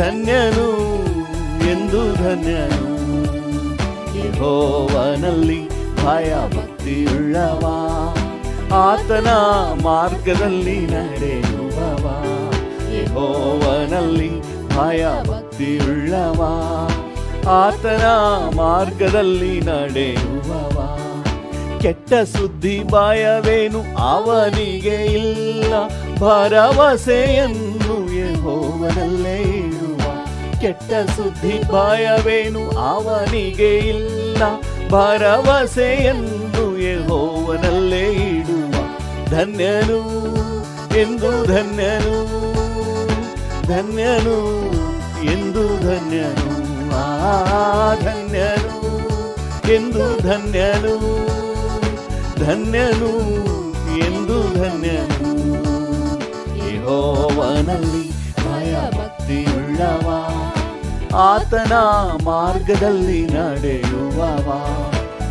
ಧನ್ಯನು ಎಂದು ಧನ್ಯನು. ಯೆಹೋವನಲ್ಲಿ ಭಯ ಭಕ್ತಿಯುಳ್ಳವ, ಆತನ ಮಾರ್ಗದಲ್ಲಿ ನಡೆಯುವವ. ಯೆಹೋವನಲ್ಲಿ ಭಯ ಭಕ್ತಿಯುಳ್ಳವ, ಆತನ ಮಾರ್ಗದಲ್ಲಿ ನಡೆಯುವವ. ಕೆಟ್ಟ ಸುದ್ದಿ ಭಯವೇನು ಅವನಿಗೆ ಇಲ್ಲ, ಭರವಸೆಯನ್ನು ಯೆಹೋವನಲ್ಲೇ ಇಡುವ. ಕೆಟ್ಟ ಸುದ್ದಿ ಭಯವೇನು ಅವನಿಗೆ ಇಲ್ಲ, ಭರವಸೆಯನ್ನು ಯೆಹೋವನಲ್ಲೇ ಇಡುವ. ಧನ್ಯನು ಎಂದು ಧನ್ಯನು, ಧನ್ಯನು ಎಂದು ಧನ್ಯನು. ಧನ್ಯನು ಎಂದು ಧನ್ಯನು, ಧನ್ಯನು ಎಂದು ಧನ್ಯನು. ಯೆಹೋವನಲ್ಲಿ ಭಯ ಭಕ್ತಿಯುಳ್ಳವ, ಆತನ ಮಾರ್ಗದಲ್ಲಿ ನಡೆಯುವವ.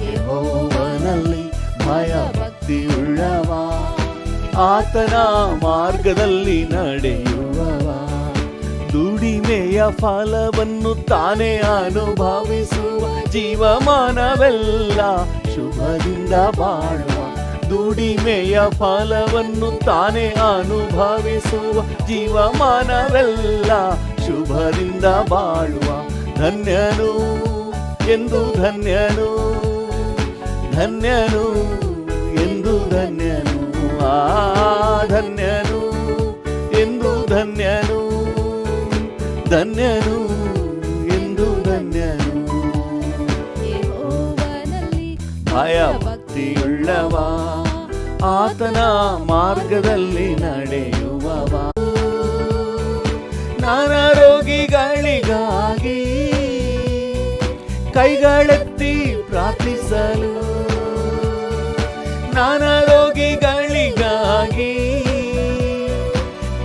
ಯೆಹೋವನಲ್ಲಿ ಭಯ ಭಕ್ತಿಯುಳ್ಳವ, ಆತನ ಮಾರ್ಗದಲ್ಲಿ ನಡೆಯುವವ. ದುಡಿಮೆಯ ಫಲವನ್ನು ತಾನೇ ಅನುಭವಿಸುವ, ಜೀವಮಾನವೆಲ್ಲ ಶುಭದಿಂದ ಬಾಳುವ. ದುಡಿಮೆಯ ಫಲವನ್ನು ತಾನೇ ಅನುಭವಿಸುವ, ಜೀವಮಾನವೆಲ್ಲ ಶುಭದಿಂದ ಬಾಳುವ. ಧನ್ಯನು ಎಂದು ಧನ್ಯನು, ಧನ್ಯನು ಎಂದು ಧನ್ಯನು. ಧನ್ಯನು ಎಂದು ಧನ್ಯನು, ಧನ್ಯನು ಎಂದು ಧನ್ಯನು. ಯೆಹೋವನಲ್ಲಿ ಭಯ ಭಕ್ತಿಯುಳ್ಳವ, ಆತನ ಮಾರ್ಗದಲ್ಲಿ ನಡೆಯುವವ. ನಾನಾ ರೋಗಿಗಳಿಗಾಗಿ ಕೈಗಳೆತ್ತಿ ಪ್ರಾರ್ಥಿಸಲು, ನಾನಾ ರೋಗಿಗಳಿಗಾಗಿ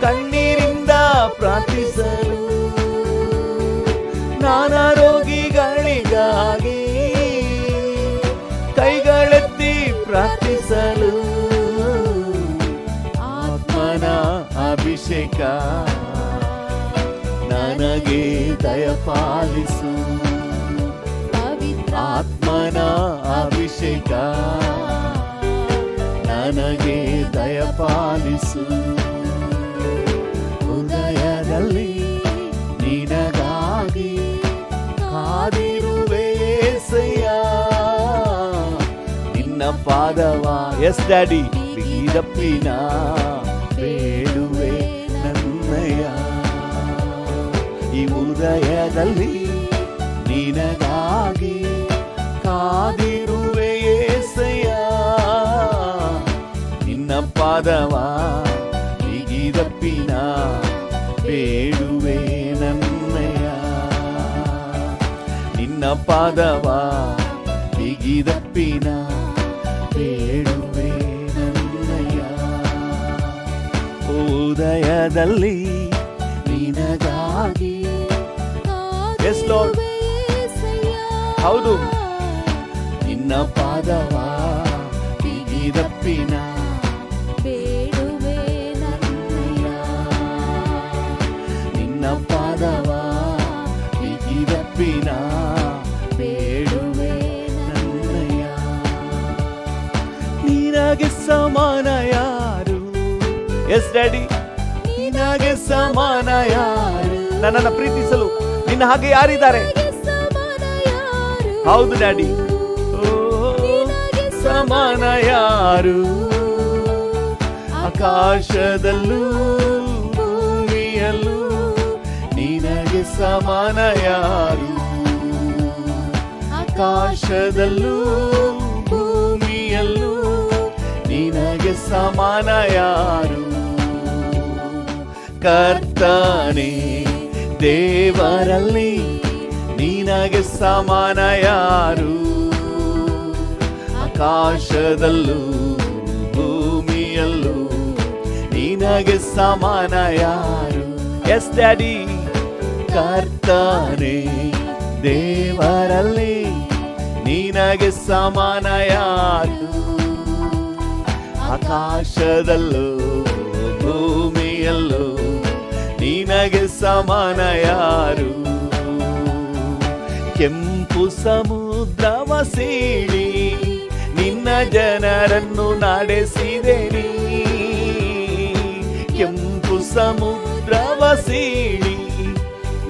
ಕಣ್ಣೀರಿಂದ ಪ್ರಾರ್ಥಿಸಲು, ನಾನಾ ರೋಗಿಗಳಿಗಾಗಿ ಕೈಗಳೆತ್ತಿ ಪ್ರಾರ್ಥಿಸಲು. ಆತ್ಮನ ಅಭಿಷೇಕ ನನಗೆ ದಯಪಾಲಿಸು, ಆತ್ಮನ ಅಭಿಷೇಕ ನನಗೆ ದಯಪಾಲಿಸು. ಹೃದಯದಲ್ಲಿ ನಿನಗಾಗಿ ಕಾದಿರುವೆ యేసయ్య, ನಿನ್ನ ಪಾದವ ಎಸ್ ಡ್ಯಾಡಿ ಬಿಗಿದಪ್ಪಿನ ಬೇಡುವೆ ನನ್ನಯ್ಯ. ಈ ಹೃದಯದಲ್ಲಿ ನಿನಗಾಗಿ ಕಾದಿರುವೆ యేసయ్య, ನಿನ್ನ ಪಾದವ ಬಿಗಿದಪ್ಪಿನ ಬೇಡುವೆ ನನ್ನಯ್ಯ. ನಿನ್ನ ಪಾದವ ಬಿಗಿದಪ್ಪಿನ ಬೇಡುವೆ ನನ್ನಯ್ಯ. ಉದಯದಲ್ಲಿ ನಿನಗಾಗಿ ಎಸ್ ಲಾರ್ಡ್, ಹೌದು, ನಿನ್ನ ಪಾದವ ಬಿಗಿದಪ್ಪಿನ ಬೇಡುವೆ ನನ್ನಯ್ಯ. ನಿನ್ನ ಪಾದವ ಬಿಗಿದಪ್ಪಿನ ಬೇಡುವೆ ನನ್ನಯ್ಯ. ನಿನಗೆ ಸಮಾನ ಯಾರು? ಎಸ್ ಡ್ಯಾಡಿ, ನಿನಗೆ ಸಮಾನ ಯಾರು? ನನ್ನನ್ನು ಪ್ರೀತಿಸಲು ನಿನ್ನ ಹಾಗೆ ಯಾರಿದ್ದಾರೆ? ಹೌದು ಡ್ಯಾಡಿ, ಸಮಾನ ಯಾರು? ಆಕಾಶದಲ್ಲೂ ಭೂಮಿಯಲ್ಲೂ ನಿನಗೆ ಸಮಾನ ಯಾರು? ಆಕಾಶದಲ್ಲೂ ಭೂಮಿಯಲ್ಲೂ ನಿನಗೆ ಸಮಾನ ಯಾರು? ಕರ್ತನೇ ದೇವರಲ್ಲಿ ನಿನಗೆ ಸಮಾನ ಯಾರು? ಆಕಾಶದಲ್ಲೂ ಭೂಮಿಯಲ್ಲೂ ನಿನಗೆ ಸಮಾನ ಯಾರು? ಎಸ್ ಡ್ಯಾಡಿ, ಕರ್ತನೇ ದೇವರಲ್ಲಿ ನಿನಗೆ ಸಮಾನ ಯಾರು? ಆಕಾಶದಲ್ಲೂ ಭೂಮಿಯಲ್ಲೂ ನಿನಗೆ ಸಮಾನ ಯಾರು? ಕೆಂಪು ಸಮುದ್ರವ ಸೀಳಿ ನಿನ್ನ ಜನರನ್ನು ನಡೆಸಿದೆ ನೀ. ಕೆಂಪು ಸಮುದ್ರವ ಸೀಳಿ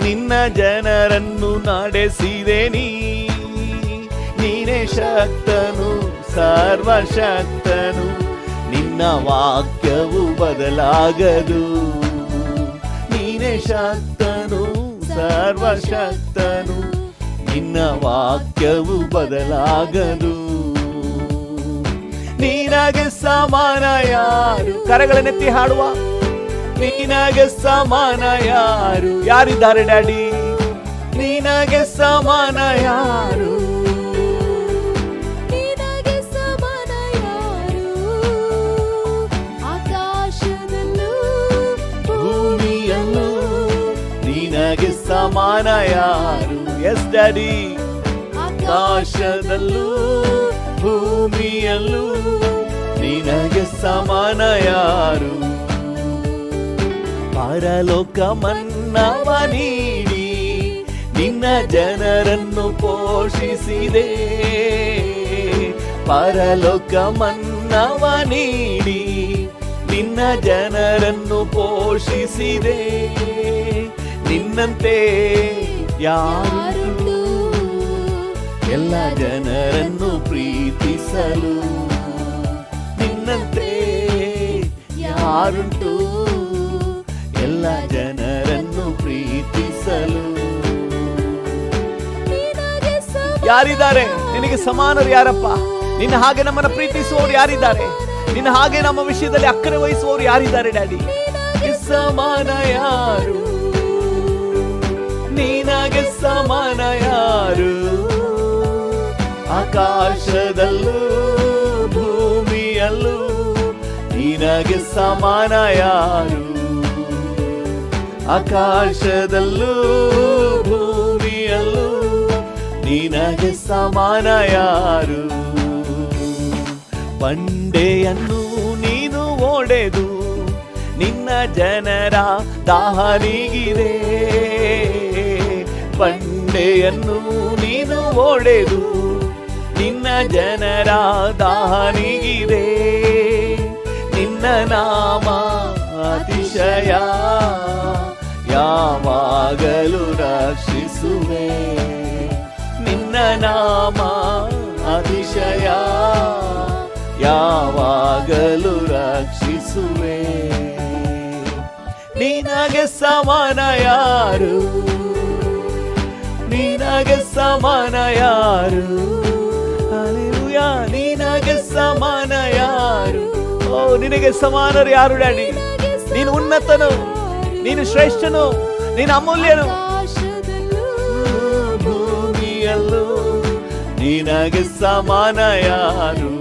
ನಿನ್ನ ಜನರನ್ನು ನಡೆಸಿದೆ ನೀ. ನೀನೇ ಶಕ್ತನು, ಸರ್ವಶಕ್ತನು, ನಿನ್ನ ವಾಕ್ಯವು ಬದಲಾಗದು. ನೀನೇ ಶಕ್ತನು, ಸರ್ವಶಕ್ತನು, ನಿನ್ನ ವಾಕ್ಯವು ಬದಲಾಗದು. ನಿನಗೆ ಸಮಾನ ಯಾರು? ಕರಗಳನ್ನೆತ್ತಿ ಹಾಡುವ. ನಿನಗೆ ಸಮಾನ ಯಾರು? ಯಾರಿದ್ದಾರೆ ಡ್ಯಾಡಿ? ನಿನಗೆ ಸಮಾನ ಯಾರು? ನಿನಗೆ ಸಮಾನ ಯಾರು? ಆಕಾಶದಲ್ಲೂ ಭೂಮಿಯಲ್ಲೂ ನಿನಗೆ ಸಮಾನ ಯಾರು? Yes daddy. ಆಕಾಶದಲ್ಲೂ ಭೂಮಿಯಲ್ಲೂ ನಿನಗೆ ಸಮಾನ ಯಾರು? ಪರಲೋಕ ಮನ್ನವ ನೀಡಿ ನಿನ್ನ ಜನರನ್ನು ಪೋಷಿಸಿದೆ. ಪರಲೋಕ ಮನ್ನವ ನೀಡಿ ನಿನ್ನ ಜನರನ್ನು ಪೋಷಿಸಿದೆ. ನಿನ್ನಂತೆ ಯಾರುಂಟು ಎಲ್ಲ ಜನರನ್ನು ಪ್ರೀತಿಸಲು? ನಿನ್ನಂತೆ ಯಾರುಂಟು ಎಲ್ಲ ಜನರನ್ನು ಪ್ರೀತಿಸಲು? ಯಾರಿದ್ದಾರೆ ನಿನಗೆ ಸಮಾನರು? ಯಾರಪ್ಪ? ನಿನ್ನ ಹಾಗೆ ನಮ್ಮನ್ನು ಪ್ರೀತಿಸುವವರು ಯಾರಿದ್ದಾರೆ? ನಿನ್ನ ಹಾಗೆ ನಮ್ಮ ವಿಷಯದಲ್ಲಿ ಅಕ್ಕರೆ ವಹಿಸುವವರು ಯಾರಿದ್ದಾರೆ ಡ್ಯಾಡಿ? ಸಮಾನ ಯಾರು? ನಿನಗೆ ಸಮಾನ ಯಾರು? ಆಕಾಶದಲ್ಲೂ ಭೂಮಿಯಲ್ಲೂ ನಿನಗೆ ಸಮಾನ ಯಾರು? ಆಕಾಶದಲ್ಲೂ ಭೂಮಿಯಲ್ಲೂ ನಿನಗೆ ಸಮಾನ ಯಾರು? ಬಂಡೆಯನ್ನು ನೀನು ಒಡೆದು ನಿನ್ನ ಜನರ ದಾಹ ನೀಗಿದೆ. ಬಂಡೆಯನ್ನು ನೀನು ಒಡೆದು ನಿನ್ನ ಜನರ ದಾಹ ನೀಗಿದೆ. ನಿನ್ನ ನಾಮ ಅತಿಶಯ ಯಾವಾಗಲೂ ರಕ್ಷಿಸುವೆ. ನಿನ್ನ ನಾಮ ಅತಿಶಯ ಯಾವಾಗಲೂ ರಕ್ಷಿಸುವೆ. ನಿನಗೆ ಸಮಾನ ಯಾರು? ನಿನಗೆ ಸಮಾನ ಯಾರು? ಹಲ್ಲೆಲೂಯಾ. ನಿನಗೆ ಸಮಾನ ಯಾರು? ಓ, ನಿನಗೆ ಸಮಾನರು ಯಾರು ಡ್ಯಾಡಿ? ನೀನು ಉನ್ನತನು, ನೀನು ಶ್ರೇಷ್ಠನು, ನೀನು ಅಮೂಲ್ಯನು. ಭೂಮಿಯಲ್ಲೂ ನಿನಗೆ ಸಮಾನ ಯಾರು?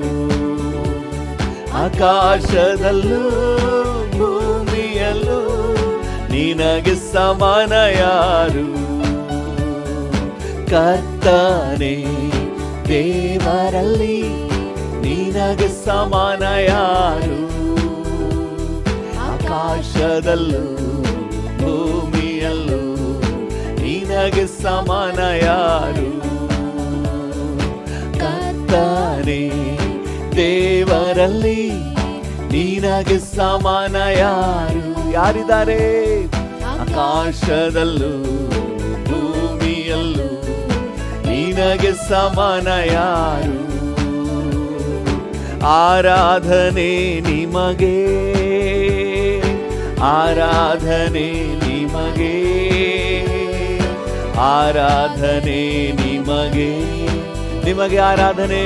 ಆಕಾಶದಲ್ಲೂ ಭೂಮಿಯಲ್ಲೂ ನಿನಗೆ ಸಮಾನ ಯಾರು? ಕರ್ತನೇ ದೇವರಲ್ಲಿ ನಿನಗೆ ಸಮಾನ ಯಾರು? ಆಕಾಶದಲ್ಲೂ ಭೂಮಿಯಲ್ಲೂ ನಿನಗೆ ಸಮಾನ ಯಾರು? ಕರ್ತನೇ ದೇವರಲ್ಲಿ ನಿನಗೆ ಸಮಾನ ಯಾರು? ಯಾರಿದ್ದಾರೆ? ಆಕಾಶದಲ್ಲೂ ಭೂಮಿಯಲ್ಲೂ ನಿನಗೆ ಸಮಾನ ಯಾರು? ಆರಾಧನೆ ನಿಮಗೆ, ಆರಾಧನೆ ನಿಮಗೆ, ಆರಾಧನೆ ನಿಮಗೆ, ನಿಮಗೆ ಆರಾಧನೆ,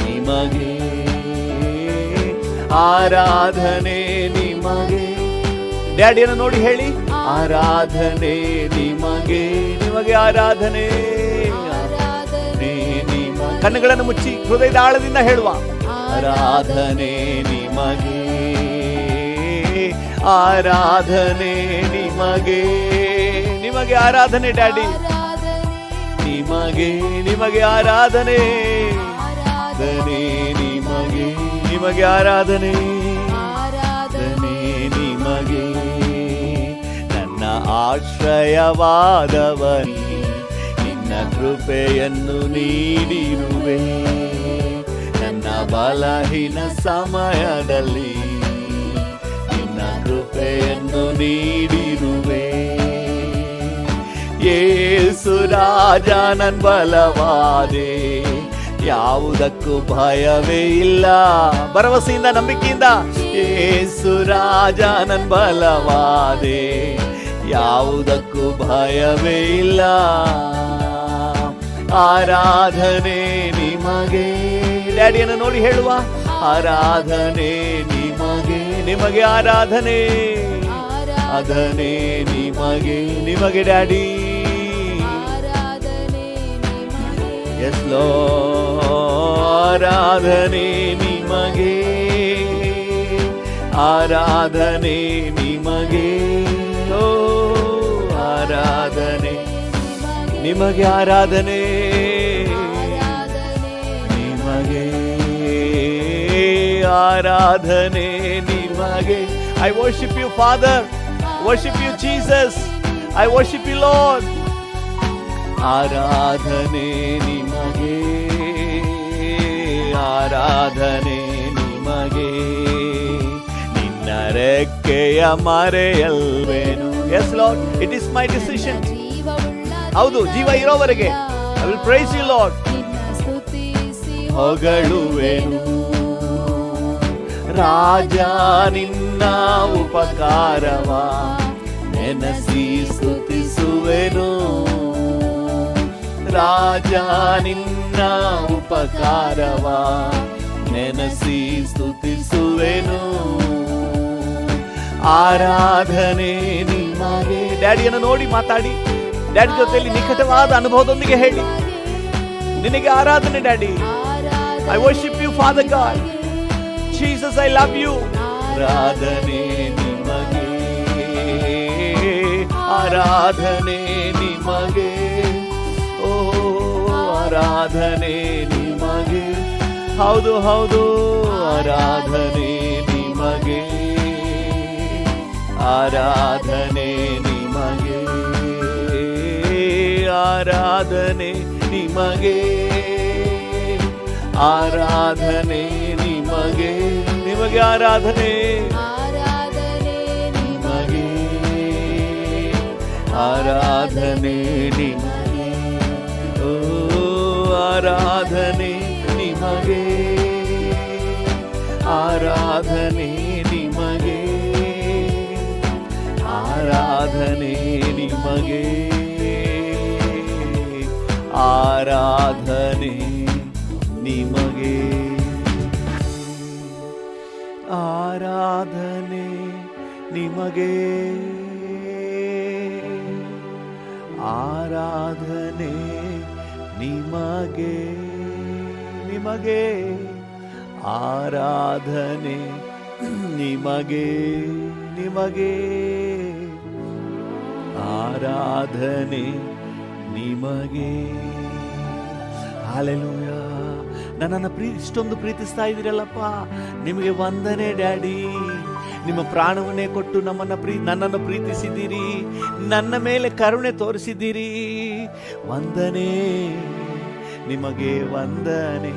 ನಿಮಗೆ ಆರಾಧನೆ, ನಿಮಗೆ. ಡ್ಯಾಡಿಯನ್ನು ನೋಡಿ ಹೇಳಿ, ಆರಾಧನೆ ನಿಮಗೆ, ನಿಮಗೆ ಆರಾಧನೆ. ಕಣ್ಣುಗಳನ್ನು ಮುಚ್ಚಿ ಹೃದಯದ ಆಳದಿಂದ ಹೇಳುವ, ಆರಾಧನೆ ನಿಮಗೆ, ಆರಾಧನೆ ನಿಮಗೆ, ನಿಮಗೆ ಆರಾಧನೆ ಡ್ಯಾಡಿ, ನಿಮಗೆ, ನಿಮಗೆ ಆರಾಧನೆ, ನಿಮಗೆ, ನಿಮಗೆ ಆರಾಧನೆ, ನಿಮಗೆ ಆಶ್ರಯವಾದವನಿ, ನಿನ್ನ ಕೃಪೆಯನ್ನು ನೀಡಿರುವೆ. ನನ್ನ ಬಲಹೀನ ಸಮಯದಲ್ಲಿ ನಿನ್ನ ಕೃಪೆಯನ್ನು ನೀಡಿರುವೆ. ಯೇಸು ರಾಜ ನನ್ ಬಲವಾದೆ, ಯಾವುದಕ್ಕೂ ಭಯವೇ ಇಲ್ಲ. ಭರವಸೆಯಿಂದ ನಂಬಿಕೆಯಿಂದ ಯೇಸು ರಾಜ ನನ್ ಬಲವಾದೆ, ಯಾವುದಕ್ಕೂ ಭಯವೇ ಇಲ್ಲ. ಆರಾಧನೆ ನಿಮಗೆ, ಡ್ಯಾಡಿಯನ್ನು ನೋಡಿ ಹೇಳುವ, ಆರಾಧನೆ ನಿಮಗೆ, ನಿಮಗೆ ಆರಾಧನೆ, ಆರಾಧನೆ ನಿಮಗೆ, ನಿಮಗೆ ಡ್ಯಾಡಿ. ಎಸ್ ಲೋ, ಆರಾಧನೆ ನಿಮಗೆ, ಆರಾಧನೆ ನಿಮಗೆ, ಓ ಆರಾಧನೆ ನಿಮಗೆ, ಆರಾಧನೆ ನಿಮಗೆ, ಆರಾಧನೆ ನಿಮಗೆ. I worship you, Father. Worship you, Jesus. I worship you, Lord. ಆರಾಧನೆ ನಿಮಗೆ, ಆರಾಧನೆ ನಿಮಗೆ, ನಿನ್ನ ರೆಕ್ಕೆಯ ಮರೆಯಲ್ವೇನು. Yes Lord, it is my decision. ಹೌದು, ಜೀವ ಇರೋವರೆಗೆ I will praise you Lord, ಹೊಗಳುವೆನು. ರಾಜ ನಿನ್ನ ಉಪಕಾರವ ನೆನಸಿ ಸ್ತುತಿಸುವೆನು. ರಾಜ ನಿನ್ನ ಉಪಕಾರವ ನೆನಸಿ ಸ್ತುತಿಸುವೆನು. ಆರಾಧನೆ ನಿಮಗೆ. ಡ್ಯಾಡಿಯನ್ನು ನೋಡಿ ಮಾತಾಡಿ, ಡ್ಯಾಡಿ ಜೊತೆಯಲ್ಲಿ ನಿಕಟವಾದ ಅನುಭವದೊಂದಿಗೆ ಹೇಳಿ, ನಿನಗೆ ಆರಾಧನೆ daddy. I worship you father God. Jesus, I love you. ಆರಾಧನೆ ನಿಮಗೆ, ಆರಾಧನೆ ನಿಮಗೆ, ಓ ಆರಾಧನೆ ನಿಮಗೆ. ಹೌದು ಹೌದು, ಆರಾಧನೆ ನಿಮಗೆ, ಆರಾಧನೆ ನಿಮಗೆ, ಆರಾಧನೆ ನಿಮಗೆ, ಆರಾಧನೆ ನಿಮಗೆ, ನಿಮಗೆ ಆರಾಧನೆ, ನಿಮಗೆ ಆರಾಧನೆ ನಿಮಗೆ, ಓ ಆರಾಧನೆ ನಿಮಗೆ, ಆರಾಧನೆ ನಿಮಗೆ, ಆರಾಧನೆ ನಿಮಗೆ, ಆರಾಧನೆ ನಿಮಗೆ, ಆರಾಧನೆ ನಿಮಗೆ, ಆರಾಧನೆ ನಿಮಗೆ, ನಿಮಗೆ ಆರಾಧನೆ ನಿಮಗೆ, ನಿಮಗೆ ಆರಾಧನೆ ನಿಮಗೆ. ಹಲ್ಲೆಲೂಯಾ. ನನ್ನನ್ನು ಇಷ್ಟೊಂದು ಪ್ರೀತಿಸ್ತಾ ಇದ್ದೀರಲ್ಲಪ್ಪ, ನಿಮಗೆ ವಂದನೆ ಡ್ಯಾಡಿ. ನಿಮ್ಮ ಪ್ರಾಣವನ್ನೇ ಕೊಟ್ಟು ನನ್ನನ್ನು ಪ್ರೀತಿಸಿದ್ದೀರಿ, ನನ್ನ ಮೇಲೆ ಕರುಣೆ ತೋರಿಸಿದ್ದೀರಿ. ವಂದನೆ ನಿಮಗೆ, ವಂದನೆ.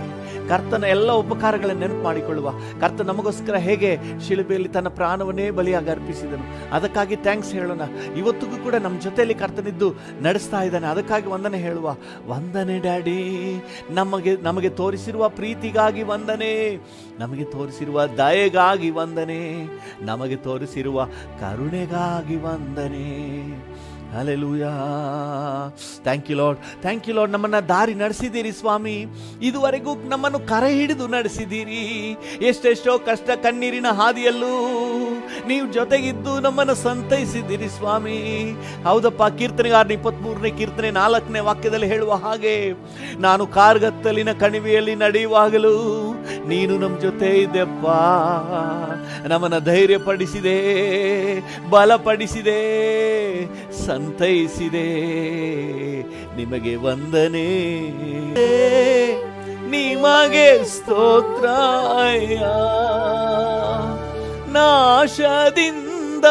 ಕರ್ತನ ಎಲ್ಲ ಉಪಕಾರಗಳನ್ನು ನೆನಪು ಮಾಡಿಕೊಳ್ಳುವ. ಕರ್ತ ನಮಗೋಸ್ಕರ ಹೇಗೆ ಶಿಲುಬೆಯಲ್ಲಿ ತನ್ನ ಪ್ರಾಣವನ್ನೇ ಬಲಿಯಾಗಿ ಅರ್ಪಿಸಿದನು, ಅದಕ್ಕಾಗಿ ಥ್ಯಾಂಕ್ಸ್ ಹೇಳೋಣ. ಇವತ್ತಿಗೂ ಕೂಡ ನಮ್ಮ ಜೊತೆಯಲ್ಲಿ ಕರ್ತನಿದ್ದು ನಡೆಸ್ತಾ ಇದ್ದಾನೆ, ಅದಕ್ಕಾಗಿ ವಂದನೆ ಹೇಳುವ. ವಂದನೆ ಡ್ಯಾಡಿ. ನಮಗೆ ತೋರಿಸಿರುವ ಪ್ರೀತಿಗಾಗಿ ವಂದನೆ, ನಮಗೆ ತೋರಿಸಿರುವ ದಯೆಗಾಗಿ ವಂದನೆ, ನಮಗೆ ತೋರಿಸಿರುವ ಕರುಣೆಗಾಗಿ ವಂದನೆ. Hallelujah. Thank you Lord, thank you Lord. ನಮ್ಮನ್ನು ದಾರಿ ನಡೆಸಿದ್ದೀರಿ ಸ್ವಾಮಿ, ಇದುವರೆಗೂ ನಮ್ಮನ್ನು ಕರೆ ಹಿಡಿದು ನಡೆಸಿದ್ದೀರಿ. ಎಷ್ಟೆಷ್ಟೋ ಕಷ್ಟ ಕಣ್ಣೀರಿನ ಹಾದಿಯಲ್ಲೂ ನೀವು ಜೊತೆಗಿದ್ದು ನಮ್ಮನ್ನು ಸಂತೈಸಿದ್ದೀರಿ ಸ್ವಾಮಿ. ಹೌದಪ್ಪ, ಕೀರ್ತನೆಗಾರನ 23ನೇ ಕೀರ್ತನೆ 4ನೇ ವಾಕ್ಯದಲ್ಲಿ ಹೇಳುವ ಹಾಗೆ, ನಾನು ಕಾರ್ಗತ್ತಲಿನ ಕಣಿವೆಯಲ್ಲಿ ನಡೆಯುವಾಗಲೂ ನೀನು ನಮ್ಮ ಜೊತೆ ಇದ್ದೆಪ್ಪ, ನಮ್ಮನ್ನು ಧೈರ್ಯಪಡಿಸಿದೆ, ಬಲಪಡಿಸಿದೆ, ಸಂತೈಸಿದೆ. ನಿಮಗೆ ವಂದನೆ, ನಿಮಗೆ ಸ್ತೋತ್ರ. ನಾಶದಿಂದ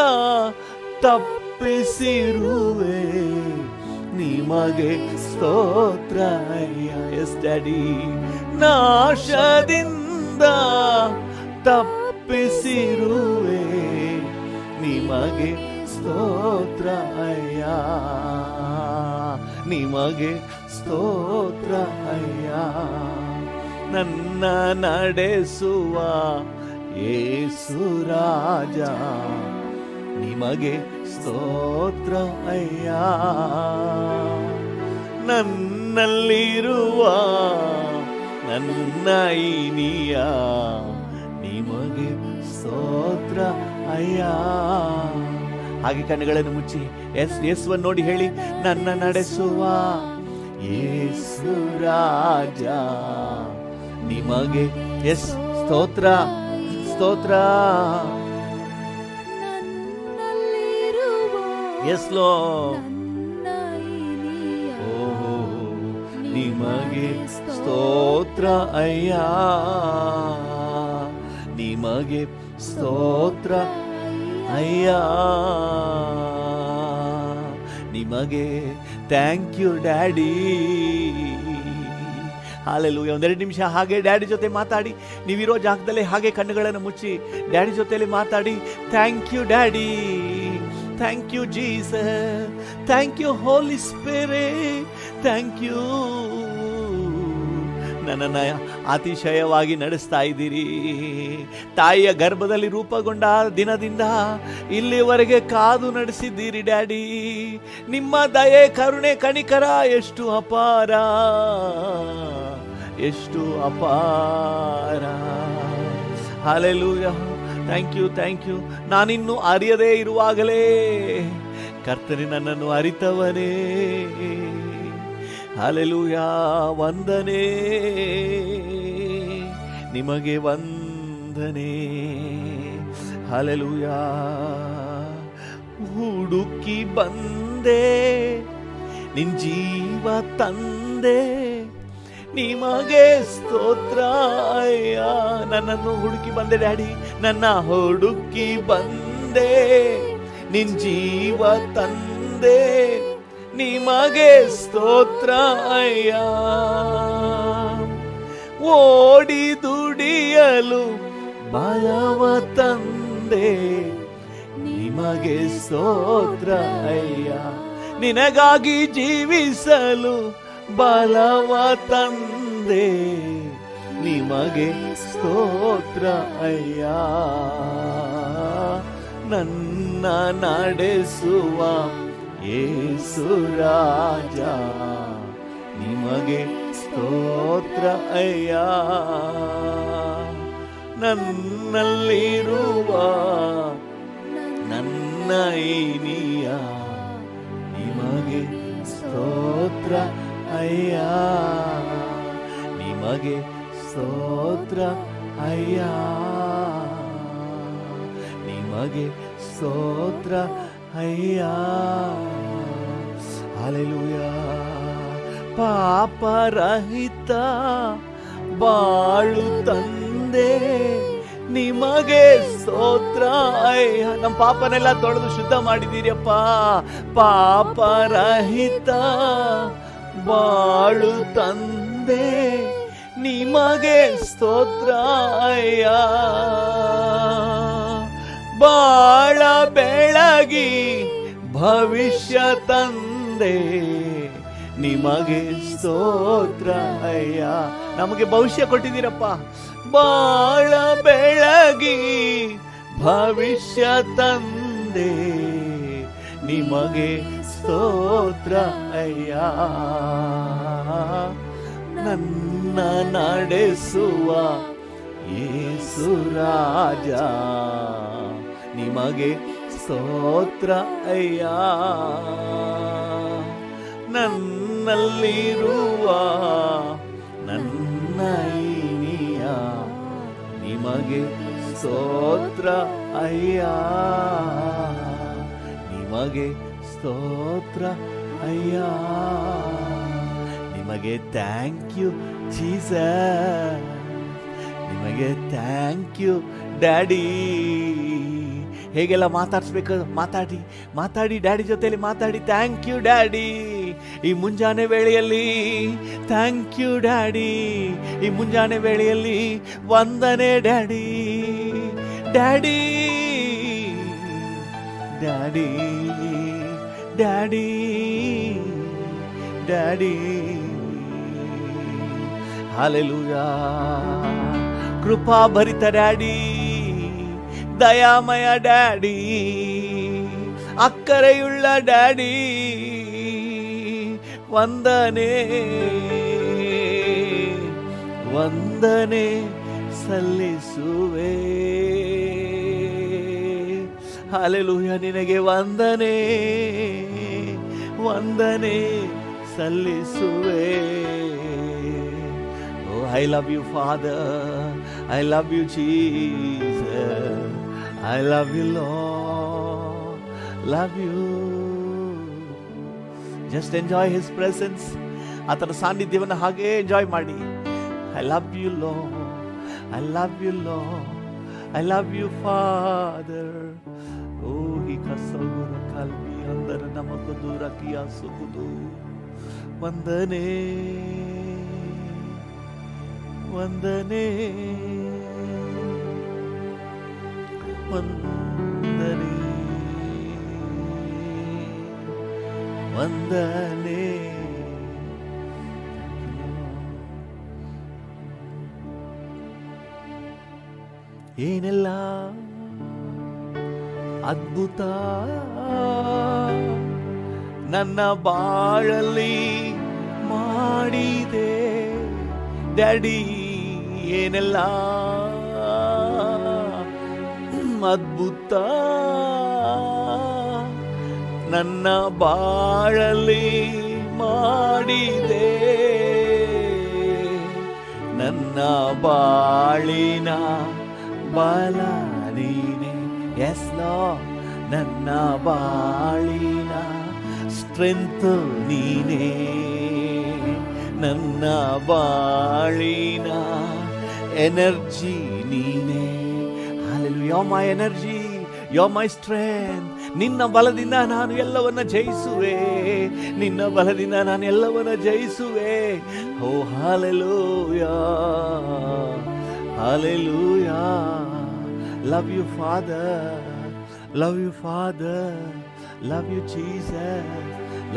ತಪ್ಪಿಸಿದೆಯಪ್ಪ, ತಪ್ಪಿಸಿರುವೆ, ನಿಮಗೆ ಸ್ತೋತ್ರ ಅಯ್ಯ. ಎಸ್ ಡ್ಯಾಡಿ, ನಾಶದಿಂದ ತಪ್ಪಿಸಿರುವೆ, ನಿಮಗೆ ಸ್ತೋತ್ರ ಅಯ್ಯ, ನಿಮಗೆ ಸ್ತೋತ್ರ ಅಯ್ಯ. ನನ್ನ ನಡೆಸುವ ಯೇಸು ರಾಜ, ನಿಮಗೆ ಸ್ತೋತ್ರ ಅಯ್ಯ. ನನ್ನಲ್ಲಿರುವ ನನ್ನ ಇನಿಯ, ನಿಮಗೆ ಸ್ತೋತ್ರ ಅಯ್ಯ. ಹಾಗೆ ಕಣ್ಣುಗಳನ್ನು ಮುಚ್ಚಿ ಯೇಸುವನ್ನು ನೋಡಿ ಹೇಳಿ, ನನ್ನ ನಡೆಸುವ ಯೇಸು ರಾಜ, ನಿಮಗೆ ಎಸ್ ಸ್ತೋತ್ರ ಸ್ತೋತ್ರ. ಎಸ್ ಲೋ, ಓಹೋ, ನಿಮಗೆ ಸ್ತೋತ್ರ ಅಯ್ಯ, ನಿಮಗೆ ಸ್ತೋತ್ರ ಅಯ್ಯ, ನಿಮಗೆ ಥ್ಯಾಂಕ್ ಯು ಡ್ಯಾಡಿ. ಹಾಲೆಲೂಯಾ. ಒಂದೆರಡು ನಿಮಿಷ ಹಾಗೆ ಡ್ಯಾಡಿ ಜೊತೆ ಮಾತಾಡಿ, ನೀವಿರೋ ಜಾಗದಲ್ಲೇ ಹಾಗೆ ಕಣ್ಣುಗಳನ್ನು ಮುಚ್ಚಿ ಡ್ಯಾಡಿ ಜೊತೆಲಿ ಮಾತಾಡಿ. Thank you daddy, thank you Jesus, thank you holy spirit, thank you. ನನ್ನನ್ನು ಅತಿಶಯವಾಗಿ ನಡೆಸ್ತಾ ಇದ್ದೀರಿ. ತಾಯಿಯ ಗರ್ಭದಲ್ಲಿ ರೂಪುಗೊಂಡ ದಿನದಿಂದ ಇಲ್ಲಿವರೆಗೆ ಕಾದು ನಡೆಸಿದ್ದೀರಿ ಡ್ಯಾಡಿ. ನಿಮ್ಮ ದಯೆ, ಕರುಣೆ, ಕನಿಕರ ಎಷ್ಟು ಅಪಾರ, ಎಷ್ಟು ಅಪಾರ. Hallelujah. Thank you, thank you. ನಾನಿನ್ನು ಅರಿಯದೇ ಇರುವಾಗಲೇ ಕರ್ತನೇ ನನ್ನನ್ನು ಅರಿತವನೇ. ಹಲ್ಲೆಲೂಯಾ. ವಂದನೆ, ನಿಮಗೆ ವಂದನೆ. ಹಲ್ಲೆಲೂಯಾ. ಹುಡುಕಿ ಬಂದೆ, ನಿನ್ ಜೀವ ತಂದೆ, ನಿಮಗೆ ಸ್ತೋತ್ರ ಅಯ್ಯ. ನನ್ನನ್ನು ಹುಡುಕಿ ಬಂದೆ ಡ್ಯಾಡಿ, ನನ್ನ ಹುಡುಕಿ ಬಂದೆ, ನಿನ್ ಜೀವ ತಂದೆ, ನಿಮಗೆ ಸ್ತೋತ್ರ ಅಯ್ಯ. ಓಡಿ ದುಡಿಯಲು ಬಲವ ತಂದೆ, ನಿಮಗೆ ಸ್ತೋತ್ರ ಅಯ್ಯ. ನಿನಗಾಗಿ ಜೀವಿಸಲು ಬಲವ ತಂದೆ, ನಿಮಗೆ ಸ್ತೋತ್ರ ಅಯ್ಯ. ನನ್ನ ನಡೆಸುವ ಯೇಸು ರಾಜ, ನಿಮಗೆ ಸ್ತೋತ್ರ ಅಯ್ಯ. ನನ್ನಲ್ಲಿರುವ ನನ್ನ ಇನಿಯ, ನಿಮಗೆ ಸ್ತೋತ್ರ ಅಯ್ಯ, ನಿಮಗೆ ಸ್ತೋತ್ರ ಅಯ್ಯ, ನಿಮಗೆ ಸ್ತೋತ್ರ ಅಯ್ಯ. ಹಲ್ಲೆಲೂಯಾ. ಪಾಪರಹಿತ ಬಾಳು ತಂದೆ, ನಿಮಗೆ ಸ್ತೋತ್ರ ಅಯ್ಯ. ನಮ್ಮ ಪಾಪನೆಲ್ಲ ತೊಳೆದು ಶುದ್ಧ ಮಾಡಿದ್ದೀರಿಯಪ್ಪ. ಪಾಪರಹಿತ ಬಾಳು ತಂದೆ, ನಿಮಗೆ ಸ್ತೋತ್ರ ಅಯ್ಯ. ಬಾಳ ಬೆಳಗಿ ಭವಿಷ್ಯ ತಂದೆ, ನಿಮಗೆ ಸ್ತೋತ್ರ ಅಯ್ಯ. ನಮಗೆ ಭವಿಷ್ಯ ಕೊಟ್ಟಿದ್ದೀರಪ್ಪ. ಬಾಳ ಬೆಳಗಿ ಭವಿಷ್ಯ ತಂದೆ, ನಿಮಗೆ ಸ್ತೋತ್ರ ಅಯ್ಯ. ನನ್ನ ನಡೆಸುವ ಯೇಸು ರಾಜ, ನಿಮಗೆ ಸ್ತೋತ್ರ ಅಯ್ಯ. ನನ್ನಲ್ಲಿರುವ ನನ್ನ ಇನಿಯ, ನಿಮಗೆ ಸ್ತೋತ್ರ ಅಯ್ಯ, ನಿಮಗೆ ಸ್ತೋತ್ರ ಅಯ್ಯ. ನಿಮಗೆ ಥ್ಯಾಂಕ್ ಯು ಜೀಸಸ್, ನಿಮಗೆ ಥ್ಯಾಂಕ್ ಯು ಡ್ಯಾಡಿ, ಹೇಗೆಲ್ಲ ಮಾತಾಡಿಸ್ಬೇಕು ಮಾತಾಡಿ ಡ್ಯಾಡಿ ಜೊತೆಲಿ ಮಾತಾಡಿ. ಥ್ಯಾಂಕ್ ಯು ಡ್ಯಾಡಿ ಈ ಮುಂಜಾನೆ ವೇಳೆಯಲ್ಲಿ, ಥ್ಯಾಂಕ್ ಯು ಡ್ಯಾಡಿ ಈ ಮುಂಜಾನೆ ವೇಳೆಯಲ್ಲಿ, ವಂದನೆ daddy daddy daddy daddy daddy. Hallelujah. ಕೃಪಾ ಭರಿತ ಡ್ಯಾಡಿ, ದಯಾಮಯ ಡ್ಯಾಡಿ, ಅಕ್ಕರೆಯುಳ್ಳ ಡ್ಯಾಡಿ, ವಂದನೆ ವಂದನೆ ಸಲ್ಲಿಸುವೆ. ಹಲ್ಲೆಲೂಯಾ. ನಿನಗೆ ವಂದನೆ ವಂದನೆ ಸಲ್ಲಿಸುವೆ. Oh, I love you, Father. I love you, Jesus. I love you, Lord. Love you. Just enjoy His presence. ಆತನ ಸಾನ್ನಿಧ್ಯವನ್ನು ಹಾಗೆ ಎಂಜಾಯ್ ಮಾಡಿ. I love you, Lord. I love you, Lord. I love you, Father. Oh, He kasagura kalbi andara namakku dura kiya sukudu. ವಂದನೆ ವಂದನೆ ವಂದನೆ ವಂದನೆ. ಏನೆಲ್ಲ ಅದ್ಭುತ ನನ್ನ ಬಾಳಲ್ಲಿ ಮಾಡಿದೆ ಡ್ಯಾಡಿ. ಏನೆಲ್ಲ ಅದ್ಭುತ ನನ್ನ ಬಾಳಲ್ಲಿ ಮಾಡಿದೆ. ನನ್ನ ಬಾಳಿನ ಬಲ ನೀನೆ. S lord. ನನ್ನ ಬಾಳಿನ ಸ್ಟ್ರೆಂತ್ ನೀನೇ. ನನ್ನ ಬಾಳಿನ ಎನರ್ಜಿ ನೀನೇ. Hallelujah. You're my energy. You're my strength. ನಿನ್ನ ಬಲದಿಂದ ನಾನು ಎಲ್ಲವನ್ನ ಜಯಿಸುವೆ. ನಿನ್ನ ಬಲದಿಂದ ನಾನು ಎಲ್ಲವನ್ನ ಜಯಿಸುವೆ. ಓ hallelujah. Hallelujah. Love you, Father. Love you, Father. Love you, Jesus.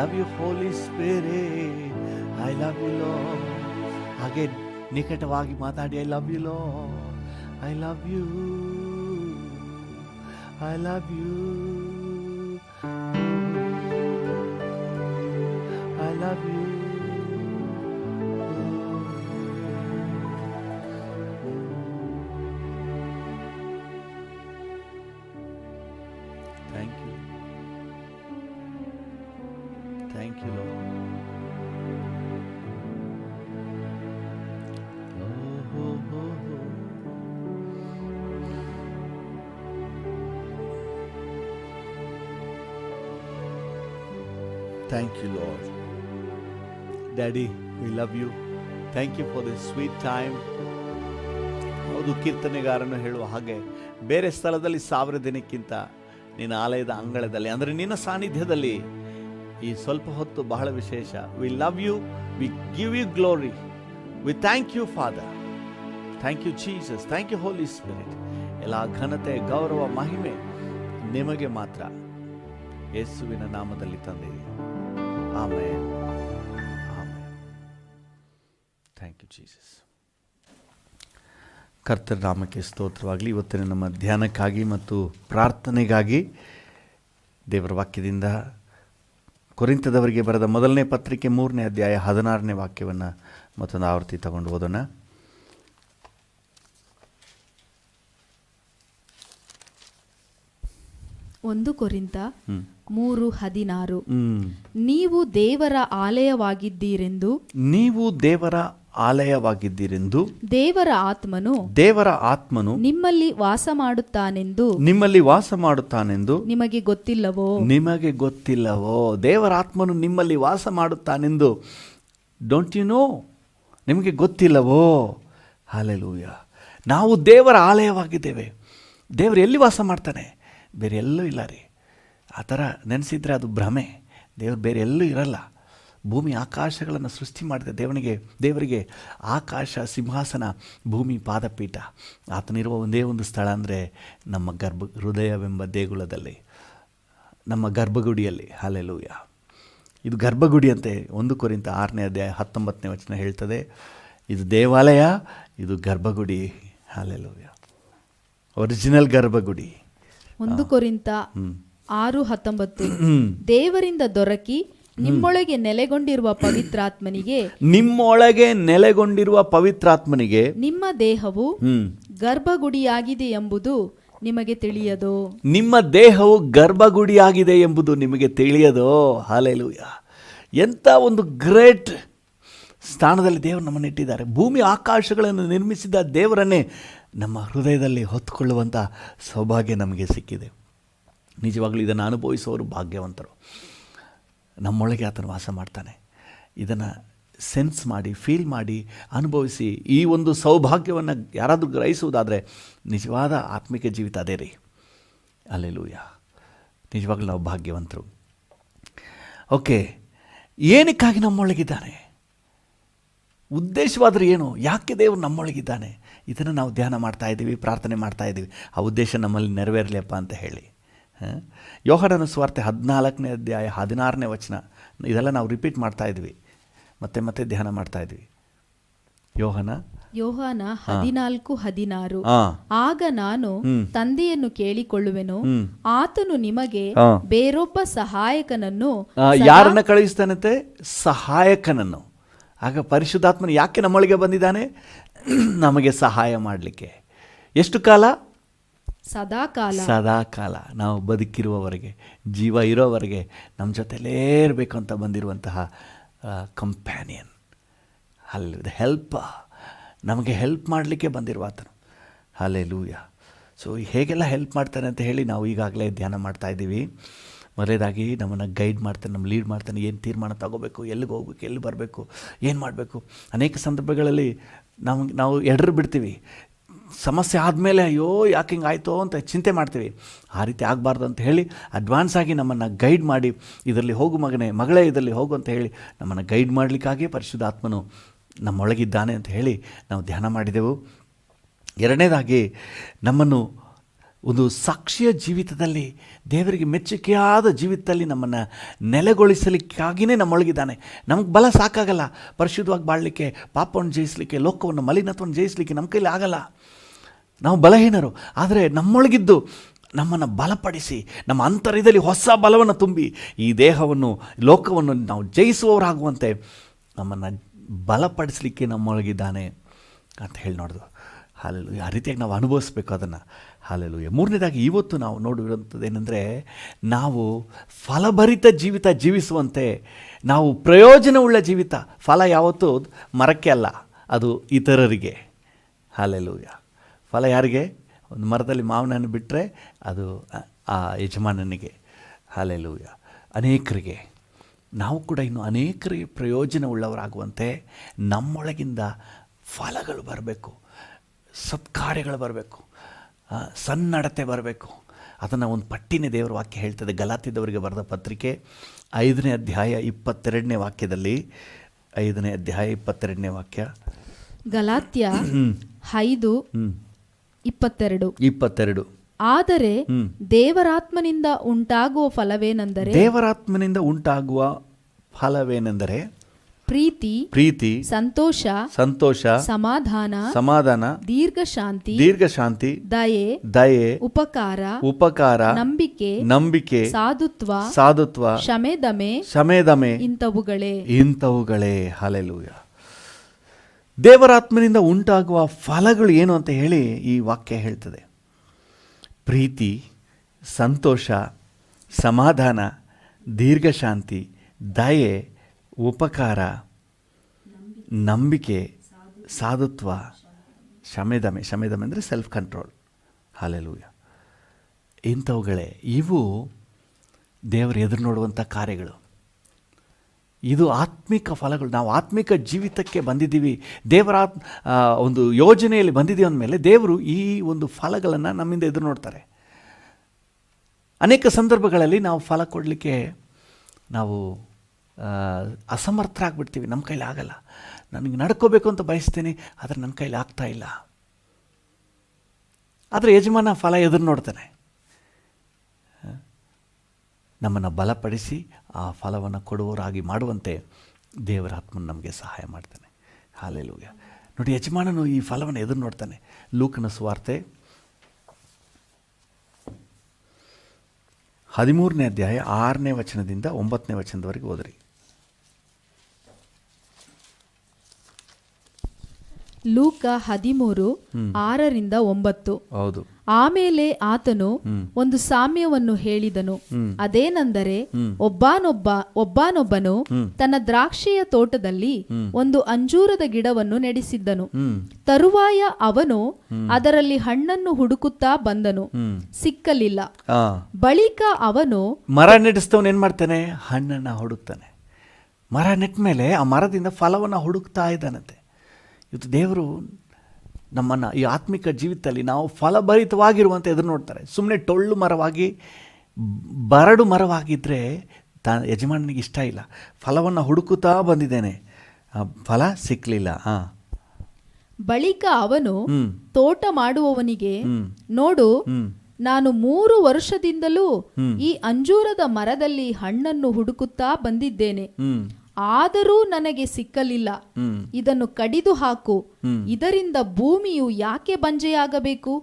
Love you, Holy Spirit. I love you, Lord. ಹಾಗೆ ನಿಕಟವಾಗಿ ಮಾತಾಡಿ. I love you, Lord. I love you. I love you. I love you. Thank you. Thank you, Lord. Thank you, Lord. Daddy, we love you. Thank you for this sweet time. ಹೌದು, ಕೀರ್ತನೆಗಾರನು ಹೇಳುವ ಹಾಗೆ ಬೇರೆ ಸ್ಥಳದಲ್ಲಿ 1000 ದಿನಕ್ಕಿಂತ ನಿನ್ನ ಆಲಯದ ಅಂಗಳದಲ್ಲಿ, ಅಂದರೆ ನಿನ್ನ ಸಾನ್ನಿಧ್ಯದಲ್ಲಿ ಈ ಸ್ವಲ್ಪ ಹೊತ್ತು ಬಹಳ ವಿಶೇಷ. We love you, we give you glory, we thank you father, thank you Jesus, thank you holy spirit. ಎಲ್ಲ ಘನತೆ, ಗೌರವ, ಮಹಿಮೆ ನಿಮಗೆ ಮಾತ್ರ, ಯೇಸುವಿನ ನಾಮದಲ್ಲಿ ತಂದೆಯೇ. Amen. Amen. Thank you Jesus. ಕರ್ತನ ನಾಮಕ್ಕೆ ಸ್ತೋತ್ರವಾಗಲಿ. ಇವತ್ತಿನ ನಮ್ಮ ಧ್ಯಾನಕ್ಕಾಗಿ ಮತ್ತು ಪ್ರಾರ್ಥನೆಗಾಗಿ ದೇವರ ವಾಕ್ಯದಿಂದ ಕೊರಿಂಥದವರಿಗೆ ಬರೆದ ಮೊದಲನೇ ಪತ್ರಿಕೆ 3ನೇ ಅಧ್ಯಾಯ 16ನೇ ವಾಕ್ಯವನ್ನು ಮತ್ತೊಂದು ಆವೃತ್ತಿ ತಗೊಂಡು ಓದೋಣ. ಒಂದು ಕೊರಿಂಥ 3:16. ನೀವು ದೇವರ ಆಲಯವಾಗಿದ್ದೀರೆಂದು, ದೇವರ ಆತ್ಮನು ನಿಮ್ಮಲ್ಲಿ ವಾಸ ಮಾಡುತ್ತಾನೆಂದು ನಿಮಗೆ ಗೊತ್ತಿಲ್ಲವೋ? ದೇವರ ಆತ್ಮನು ನಿಮ್ಮಲ್ಲಿ ವಾಸ ಮಾಡುತ್ತಾನೆಂದು ಡೋಂಟ್ ಯು ನೋ? ನಿಮಗೆ ಗೊತ್ತಿಲ್ಲವೋ? ಹಲ್ಲೆಲೂಯಾ. ನಾವು ದೇವರ ಆಲಯವಾಗಿದ್ದೇವೆ. ದೇವರು ಎಲ್ಲಿ ವಾಸ ಮಾಡ್ತಾನೆ? ಬೇರೆ ಎಲ್ಲೂ ಇಲ್ಲ ರೀ. ಆ ಥರ ನೆನೆಸಿದರೆ ಅದು ಭ್ರಮೆ. ದೇವರು ಬೇರೆ ಎಲ್ಲೂ ಇರಲ್ಲ. ಭೂಮಿ ಆಕಾಶಗಳನ್ನು ಸೃಷ್ಟಿ ಮಾಡಿದ ದೇವರಿಗೆ ಆಕಾಶ ಸಿಂಹಾಸನ, ಭೂಮಿ ಪಾದಪೀಠ. ಆತನಿರುವ ಒಂದೇ ಒಂದು ಸ್ಥಳ ಅಂದರೆ ನಮ್ಮ ಹೃದಯವೆಂಬ ದೇಗುಲದಲ್ಲಿ, ನಮ್ಮ ಗರ್ಭಗುಡಿಯಲ್ಲಿ. ಹಲ್ಲೆಲೂಯ. ಇದು ಗರ್ಭಗುಡಿ ಅಂತೆ 1 ಕೊರಿಂಥ 6ನೇ ಅಧ್ಯಾಯ 19ನೇ ವಚನ ಹೇಳ್ತದೆ. ಇದು ದೇವಾಲಯ, ಇದು ಗರ್ಭಗುಡಿ. ಹಲ್ಲೆಲೂಯ. ಒರಿಜಿನಲ್ ಗರ್ಭಗುಡಿ. 1 ಕೊರಿಂಥ 6:19 ದೇವರಿಂದ ದೊರಕಿ ನಿಮ್ಮೊಳಗೆ ನೆಲೆಗೊಂಡಿರುವ ಪವಿತ್ರಾತ್ಮನಿಗೆ ನಿಮ್ಮ ದೇಹವು ಗರ್ಭಗುಡಿಯಾಗಿದೆ ಎಂಬುದು ನಿಮಗೆ ತಿಳಿಯದೋ? ನಿಮ್ಮ ದೇಹವು ಗರ್ಭಗುಡಿಯಾಗಿದೆ ಎಂಬುದು ನಿಮಗೆ ತಿಳಿಯದೋ? ಹಲ್ಲೆಲೂಯ. ಎಂಥ ಒಂದು ಗ್ರೇಟ್ ಸ್ಥಾನದಲ್ಲಿ ದೇವರು ನಮ್ಮನ್ನು ಇಟ್ಟಿದ್ದಾರೆ. ಭೂಮಿ ಆಕಾಶಗಳನ್ನು ನಿರ್ಮಿಸಿದ ದೇವರನ್ನೇ ನಮ್ಮ ಹೃದಯದಲ್ಲಿ ಹೊತ್ತುಕೊಳ್ಳುವಂಥ ಸೌಭಾಗ್ಯ ನಮಗೆ ಸಿಕ್ಕಿದೆ. ನಿಜವಾಗಲೂ ಇದನ್ನು ಅನುಭವಿಸುವವರು ಭಾಗ್ಯವಂತರು. ನಮ್ಮೊಳಗೆ ಆತನು ವಾಸ ಮಾಡ್ತಾನೆ. ಇದನ್ನು ಸೆನ್ಸ್ ಮಾಡಿ, ಫೀಲ್ ಮಾಡಿ, ಅನುಭವಿಸಿ ಈ ಒಂದು ಸೌಭಾಗ್ಯವನ್ನು ಯಾರಾದರೂ ಗ್ರಹಿಸುವುದಾದರೆ ನಿಜವಾದ ಆತ್ಮಿಕ ಜೀವಿತ ಅದೇ ರೀ. ಹಲ್ಲೆಲೂಯ. ನಿಜವಾಗಲೂ ನಾವು ಭಾಗ್ಯವಂತರು. ಓಕೆ, ಏನಕ್ಕಾಗಿ ನಮ್ಮೊಳಗಿದ್ದಾನೆ? ಉದ್ದೇಶವಾದರೆ ಏನು? ಯಾಕೆ ದೇವರು ನಮ್ಮೊಳಗಿದ್ದಾನೆ? ಇದನ್ನು ನಾವು ಧ್ಯಾನ ಮಾಡ್ತಾಯಿದ್ದೀವಿ, ಪ್ರಾರ್ಥನೆ ಮಾಡ್ತಾಯಿದ್ದೀವಿ. ಆ ಉದ್ದೇಶ ನಮ್ಮಲ್ಲಿ ನೆರವೇರಲಿಯಪ್ಪ ಅಂತ ಹೇಳಿ. ಯೋಹಾನನ ಸುವಾರ್ತೆ 14ನೇ ಅಧ್ಯಾಯ 16ನೇ ವಚನ, ಇದೆಲ್ಲ ನಾವು ರಿಪೀಟ್ ಮಾಡ್ತಾಯಿದ್ವಿ, ಮತ್ತೆ ಧ್ಯಾನ ಮಾಡ್ತಾಯಿದ್ವಿ. ಯೋಹಾನ 14:16 ಆಗ ನಾನು ತಂದೆಯನ್ನು ಕೇಳಿಕೊಳ್ಳುವೆನು, ಆತನು ನಿಮಗೆ ಬೇರೊಬ್ಬ ಸಹಾಯಕನನ್ನು. ಯಾರನ್ನ ಕಳುಹಿಸ್ತಾನಂತೆ? ಸಹಾಯಕನನ್ನು. ಆಗ ಪರಿಶುದ್ಧಾತ್ಮನು ಯಾಕೆ ನಮ್ಮೊಳಗೆ ಬಂದಿದ್ದಾನೆ? ನಮಗೆ ಸಹಾಯ ಮಾಡಲಿಕ್ಕೆ. ಎಷ್ಟು ಕಾಲ? ಸದಾಕಾಲ. ನಾವು ಬದುಕಿರುವವರೆಗೆ, ಜೀವ ಇರೋವರೆಗೆ ನಮ್ಮ ಜೊತೆಲೇ ಇರಬೇಕು ಅಂತ ಬಂದಿರುವಂತಹ ಕಂಪ್ಯಾನಿಯನ್. ಅಲ್ಲಿ ಹೆಲ್ಪ್, ನಮಗೆ ಹೆಲ್ಪ್ ಮಾಡಲಿಕ್ಕೆ ಬಂದಿರುವ ಆತನು. ಹಲ್ಲೆಲೂಯ. ಸೊ ಹೇಗೆಲ್ಲ ಹೆಲ್ಪ್ ಮಾಡ್ತಾನೆ ಅಂತ ಹೇಳಿ ನಾವು ಈಗಾಗಲೇ ಧ್ಯಾನ ಮಾಡ್ತಾಯಿದ್ದೀವಿ. ಮೊದಲೇದಾಗಿ ನಮ್ಮನ್ನು ಗೈಡ್ ಮಾಡ್ತಾನೆ, ನಮ್ಮ ಲೀಡ್ ಮಾಡ್ತಾನೆ. ಏನು ತೀರ್ಮಾನ ತಗೋಬೇಕು, ಎಲ್ಲಿಗೆ ಹೋಗ್ಬೇಕು, ಎಲ್ಲಿ ಬರಬೇಕು, ಏನು ಮಾಡಬೇಕು. ಅನೇಕ ಸಂದರ್ಭಗಳಲ್ಲಿ ನಾವು ಎಡರು ಬಿಡ್ತೀವಿ. ಸಮಸ್ಯೆ ಆದಮೇಲೆ ಅಯ್ಯೋ ಯಾಕೆ ಹಿಂಗೆ ಆಯಿತೋ ಅಂತ ಚಿಂತೆ ಮಾಡ್ತೀವಿ. ಆ ರೀತಿ ಆಗಬಾರ್ದು ಅಂತ ಹೇಳಿ ಅಡ್ವಾನ್ಸ್ ಆಗಿ ನಮ್ಮನ್ನು ಗೈಡ್ ಮಾಡಿ, ಇದರಲ್ಲಿ ಹೋಗು ಮಗಳೇ ಇದರಲ್ಲಿ ಹೋಗು ಅಂತ ಹೇಳಿ ನಮ್ಮನ್ನು ಗೈಡ್ ಮಾಡಲಿಕ್ಕಾಗಿ ಪರಿಶುದ್ಧಾತ್ಮನು ನಮ್ಮೊಳಗಿದ್ದಾನೆ ಅಂತ ಹೇಳಿ ನಾವು ಧ್ಯಾನ ಮಾಡಿದೆವು. ಎರಡನೇದಾಗಿ ನಮ್ಮನ್ನು ಒಂದು ಸಾಕ್ಷಿಯ ಜೀವಿತದಲ್ಲಿ, ದೇವರಿಗೆ ಮೆಚ್ಚುಗೆಯಾದ ಜೀವಿತದಲ್ಲಿ ನಮ್ಮನ್ನು ನೆಲೆಗೊಳಿಸಲಿಕ್ಕಾಗಿಯೇ ನಮ್ಮೊಳಗಿದ್ದಾನೆ. ನಮಗೆ ಬಲ ಸಾಕಾಗಲ್ಲ ಪರಿಶುದ್ಧವಾಗಿ ಬಾಳಲಿಕ್ಕೆ, ಪಾಪವನ್ನು ಜಯಿಸಲಿಕ್ಕೆ, ಲೋಕವನ್ನು ಮಲಿನತ್ವವನ್ನು ಜಯಿಸಲಿಕ್ಕೆ ನಮ್ಮ ಕೈಲಿ ಆಗಲ್ಲ. ನಾವು ಬಲಹೀನರು. ಆದರೆ ನಮ್ಮೊಳಗಿದ್ದು ನಮ್ಮನ್ನು ಬಲಪಡಿಸಿ, ನಮ್ಮ ಅಂತರ್ಯದಲ್ಲಿ ಹೊಸ ಬಲವನ್ನು ತುಂಬಿ ಈ ದೇಹವನ್ನು, ಲೋಕವನ್ನು ನಾವು ಜಯಿಸುವವರಾಗುವಂತೆ ನಮ್ಮನ್ನು ಬಲಪಡಿಸಲಿಕ್ಕೆ ನಮ್ಮೊಳಗಿದ್ದಾನೆ ಅಂತ ಹೇಳಿ ನೋಡಿದ್ವು. ಹಲ್ಲೆಲೂಯ. ಆ ರೀತಿಯಾಗಿ ನಾವು ಅನುಭವಿಸ್ಬೇಕು ಅದನ್ನು. ಹಲ್ಲೆಲೂಯ. ಮೂರನೇದಾಗಿ ಇವತ್ತು ನಾವು ನೋಡಿರುವಂಥದ್ದು ಏನಂದರೆ, ನಾವು ಫಲಭರಿತ ಜೀವಿತ ಜೀವಿಸುವಂತೆ, ನಾವು ಪ್ರಯೋಜನವುಳ್ಳ ಜೀವಿತ. ಫಲ ಯಾವತ್ತೂ ಮರಕ್ಕೆ ಅಲ್ಲ, ಅದು ಇತರರಿಗೆ. ಹಲ್ಲೆಲೂಯ. ಫಲ ಯಾರಿಗೆ? ಒಂದು ಮರದಲ್ಲಿ ಮಾವಿನನ್ನು ಬಿಟ್ಟರೆ ಅದು ಆ ಯಜಮಾನನಿಗೆ. ಹಲ್ಲೆಲೂಯ. ಅನೇಕರಿಗೆ, ನಾವು ಕೂಡ ಇನ್ನು ಅನೇಕರಿಗೆ ಪ್ರಯೋಜನವುಳ್ಳವರಾಗುವಂತೆ ನಮ್ಮೊಳಗಿಂದ ಫಲಗಳು ಬರಬೇಕು, ಸತ್ಕಾರ್ಯಗಳು ಬರಬೇಕು, ಸನ್ನಡತೆ ಬರಬೇಕು. ಅದನ್ನು ಒಂದು ಪಟ್ಟಿನೇ ದೇವರ ವಾಕ್ಯ ಹೇಳ್ತದೆ. ಗಲಾತ್ಯದವರಿಗೆ ಬರೆದ ಪತ್ರಿಕೆ 5ನೇ ಅಧ್ಯಾಯ 22ನೇ ವಾಕ್ಯದಲ್ಲಿ, 5ನೇ ಅಧ್ಯಾಯ 22ನೇ ವಾಕ್ಯ. ಗಲಾತ್ಯ 5:22. ಆದರೆ ದೇವರಾತ್ಮನಿಂದ ಉಂಟಾಗುವ ಫಲವೇನೆಂದರೆ ಪ್ರೀತಿ, ಸಂತೋಷ, ಸಮಾಧಾನ, ದೀರ್ಘಶಾಂತಿ, ದಯೆ, ಉಪಕಾರ, ನಂಬಿಕೆ, ಸಾಧುತ್ವ, ಶಮೆದಮೆ ಇಂಥವುಗಳೇ. ಹಲ್ಲೆಲೂಯ. ದೇವರಾತ್ಮನಿಂದ ಉಂಟಾಗುವ ಫಲಗಳು ಏನು ಅಂತ ಹೇಳಿ ಈ ವಾಕ್ಯ ಹೇಳ್ತದೆ. ಪ್ರೀತಿ, ಸಂತೋಷ, ಸಮಾಧಾನ, ದೀರ್ಘಶಾಂತಿ, ದಯೆ, ಉಪಕಾರ, ನಂಬಿಕೆ, ಸಾಧುತ್ವ, ಶಮೆದಮೆ ಅಂದರೆ ಸೆಲ್ಫ್ ಕಂಟ್ರೋಲ್. ಹಲ್ಲೆಲೂಯ. ಇಂಥವುಗಳೇ, ಇವು ದೇವರು ಎದುರು ನೋಡುವಂಥ ಕಾರ್ಯಗಳು. ಇದು ಆತ್ಮಿಕ ಫಲಗಳು. ನಾವು ಆತ್ಮಿಕ ಜೀವಿತಕ್ಕೆ ಬಂದಿದ್ದೀವಿ, ದೇವರ ಒಂದು ಯೋಜನೆಯಲ್ಲಿ ಬಂದಿದ್ದೀವಿ ಅಂದಮೇಲೆ ದೇವರು ಈ ಒಂದು ಫಲಗಳನ್ನು ನಮ್ಮಿಂದ ಎದುರು ನೋಡ್ತಾರೆ. ಅನೇಕ ಸಂದರ್ಭಗಳಲ್ಲಿ ನಾವು ಫಲ ಕೊಡಲಿಕ್ಕೆ ನಾವು ಅಸಮರ್ಥರಾಗ್ಬಿಡ್ತೀವಿ. ನಮ್ಮ ಕೈಲಿ ಆಗಲ್ಲ, ನನಗೆ ನಡ್ಕೋಬೇಕು ಅಂತ ಬಯಸ್ತೀನಿ, ಆದರೆ ನನ್ನ ಕೈಲಿ ಆಗ್ತಾ ಇಲ್ಲ. ಆದರೆ ಯಜಮಾನ ಫಲ ಎದುರು ನೋಡ್ತಾನೆ. ನಮ್ಮನ್ನು ಬಲಪಡಿಸಿ ಆ ಫಲವನ್ನು ಕೊಡುವವರಾಗಿ ಮಾಡುವಂತೆ ದೇವರ ಆತ್ಮನು ನಮಗೆ ಸಹಾಯ ಮಾಡ್ತಾನೆ. ಹಾಲೆಲೂಯ. ನೋಡಿ, ಯಜಮಾನನು ಈ ಫಲವನ್ನು ಎದುರು ನೋಡ್ತಾನೆ. ಲೂಕನ ಸುವಾರ್ತೆ 13ನೇ ಅಧ್ಯಾಯ 6ನೇ ವಚನದಿಂದ 9ನೇ ವಚನದವರೆಗೆ ಓದ್ರಿ. ಲೂಕ 13:6-9. ಹೌದು. ಆಮೇಲೆ ಆತನು ಒಂದು ಸಾಮ್ಯವನ್ನು ಹೇಳಿದನು. ಅದೇನೆಂದರೆ, ಒಬ್ಬನೊಬ್ಬನು ತನ್ನ ದ್ರಾಕ್ಷಿಯ ತೋಟದಲ್ಲಿ ಒಂದು ಅಂಜೂರದ ಗಿಡವನ್ನು ನೆಡಿಸಿದ್ದನು. ತರುವಾಯ ಅವನು ಅದರಲ್ಲಿ ಹಣ್ಣನ್ನು ಹುಡುಕುತ್ತಾ ಬಂದನು, ಸಿಕ್ಕಲಿಲ್ಲ. ಬಳಿಕ ಅವನು ಮರ ನೆಡಿಸ್ತವನು ಏನ್ ಮಾಡ್ತಾನೆ? ಹಣ್ಣನ್ನು ಹುಡುಕ್ತಾನೆ. ಮರ ನೆಟ್ಟ ಮೇಲೆ ಆ ಮರದಿಂದ ಫಲವನ್ನು ಹುಡುಕ್ತಾ ಇದ್ದಾನಂತೆ. ಇವತ್ತು ದೇವರು ನಮ್ಮನ್ನು ಈ ಆತ್ಮಿಕ ಜೀವಿತದಲ್ಲಿ ನಾವು ಫಲಭರಿತವಾಗಿರುವಂತೆ ಎದುರು ನೋಡ್ತಾರೆ. ಸುಮ್ಮನೆ ಟೊಳ್ಳು ಮರವಾಗಿ, ಬರಡು ಮರವಾಗಿದ್ದರೆ ಯಜಮಾನನಿಗೆ ಇಷ್ಟ ಇಲ್ಲ. ಫಲವನ್ನು ಹುಡುಕುತ್ತಾ ಬಂದಿದ್ದೇನೆ, ಫಲ ಸಿಕ್ಕಲಿಲ್ಲ. ಬಳಿಕ ಅವನು ತೋಟ ಮಾಡುವವನಿಗೆ, ನೋಡು, ನಾನು 3 ವರ್ಷದಿಂದಲೂ ಈ ಅಂಜೂರದ ಮರದಲ್ಲಿ ಹಣ್ಣನ್ನು ಹುಡುಕುತ್ತಾ ಬಂದಿದ್ದೇನೆ, ಆದರೂ ನನಗೆ ಸಿಕ್ಕಲಿಲ್ಲ. ಇದನ್ನು ಕಡಿದು ಹಾಕು, ಇದರಿಂದ ಭೂಮಿಯು ಯಾಕೆ ಬಂಜೆಯಾಗಬೇಕು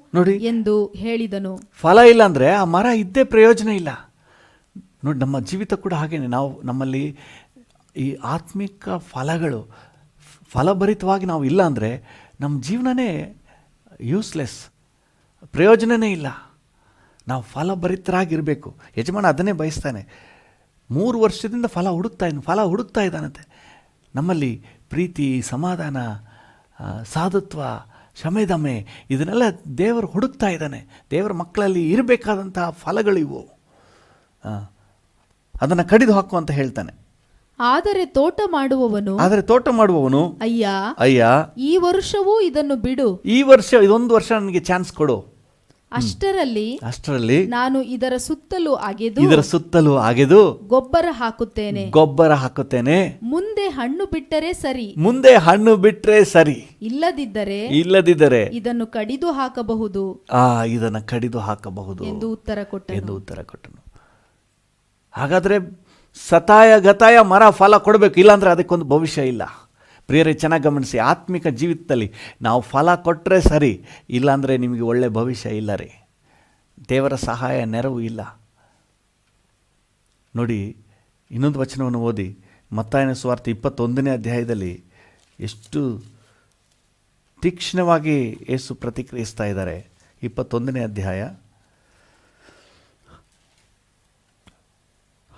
ಎಂದು ಹೇಳಿದನು. ಫಲ ಇಲ್ಲ ಅಂದ್ರೆ ಆ ಮರ ಇದ್ದೇ ಪ್ರಯೋಜನ ಇಲ್ಲ. ನೋಡಿ, ನಮ್ಮ ಜೀವಿತ ಕೂಡ ಹಾಗೇನೆ. ನಾವು ನಮ್ಮಲ್ಲಿ ಈ ಆತ್ಮಿಕ ಫಲಗಳು ಫಲಭರಿತವಾಗಿ ನಾವು ಇಲ್ಲ ಅಂದರೆ ನಮ್ಮ ಜೀವನನೇ ಯೂಸ್ಲೆಸ್, ಪ್ರಯೋಜನವೇ ಇಲ್ಲ. ನಾವು ಫಲಭರಿತರಾಗಿರಬೇಕು. ಯಜಮಾನ ಅದನ್ನೇ ಬಯಸ್ತಾನೆ. 3 ವರ್ಷದಿಂದ ಫಲ ಹುಡುಕ್ತಾ ಇದ್ದಾನಂತೆ. ನಮ್ಮಲ್ಲಿ ಪ್ರೀತಿ, ಸಮಾಧಾನ, ಸಾಧುತ್ವ, ಶಮೆದಮೆ ಇದನ್ನೆಲ್ಲ ದೇವರು ಹುಡುಕ್ತಾ ಇದ್ದಾನೆ. ದೇವರ ಮಕ್ಕಳಲ್ಲಿ ಇರಬೇಕಾದಂತಹ ಫಲಗಳಿವು. ಅದನ್ನು ಕಡಿದು ಹಾಕು ಅಂತ ಹೇಳ್ತಾನೆ. ಆದರೆ ತೋಟ ಮಾಡುವವನು ಅಯ್ಯ, ಈ ವರ್ಷವೂ ಇದನ್ನು ಬಿಡು, ಇದೊಂದು ವರ್ಷ ನನಗೆ ಚಾನ್ಸ್ ಕೊಡು. ಅಷ್ಟರಲ್ಲಿ ನಾನು ಇದರ ಸುತ್ತಲೂ ಅಗೆದು ಗೊಬ್ಬರ ಹಾಕುತ್ತೇನೆ. ಮುಂದೆ ಹಣ್ಣು ಬಿಟ್ಟರೆ ಸರಿ, ಇಲ್ಲದಿದ್ದರೆ ಇದನ್ನು ಕಡಿದು ಹಾಕಬಹುದು ಎಂದು ಉತ್ತರ ಕೊಟ್ಟನು. ಹಾಗಾದ್ರೆ ಗತಾಯ ಮರ ಫಲ ಕೊಡಬೇಕು, ಇಲ್ಲಾಂದ್ರೆ ಅದಕ್ಕೊಂದು ಭವಿಷ್ಯ ಇಲ್ಲ. ಪ್ರಿಯರೇ, ಚೆನ್ನಾಗಿ ಗಮನಿಸಿ. ಆತ್ಮಿಕ ಜೀವಿತದಲ್ಲಿ ನಾವು ಫಲ ಕೊಟ್ಟರೆ ಸರಿ, ಇಲ್ಲಾಂದರೆ ನಿಮಗೆ ಒಳ್ಳೆ ಭವಿಷ್ಯ ಇಲ್ಲ ರೀ. ದೇವರ ಸಹಾಯ, ನೆರವು ಇಲ್ಲ. ನೋಡಿ, ಇನ್ನೊಂದು ವಚನವನ್ನು ಓದಿ. ಮತ್ತಾಯನ ಸುವಾರ್ತೆ 21ನೇ ಅಧ್ಯಾಯದಲ್ಲಿ ಎಷ್ಟು ತೀಕ್ಷ್ಣವಾಗಿ ಯೇಸು ಪ್ರತಿಕ್ರಿಯಿಸ್ತಾ ಇದ್ದಾರೆ. 21ನೇ ಅಧ್ಯಾಯ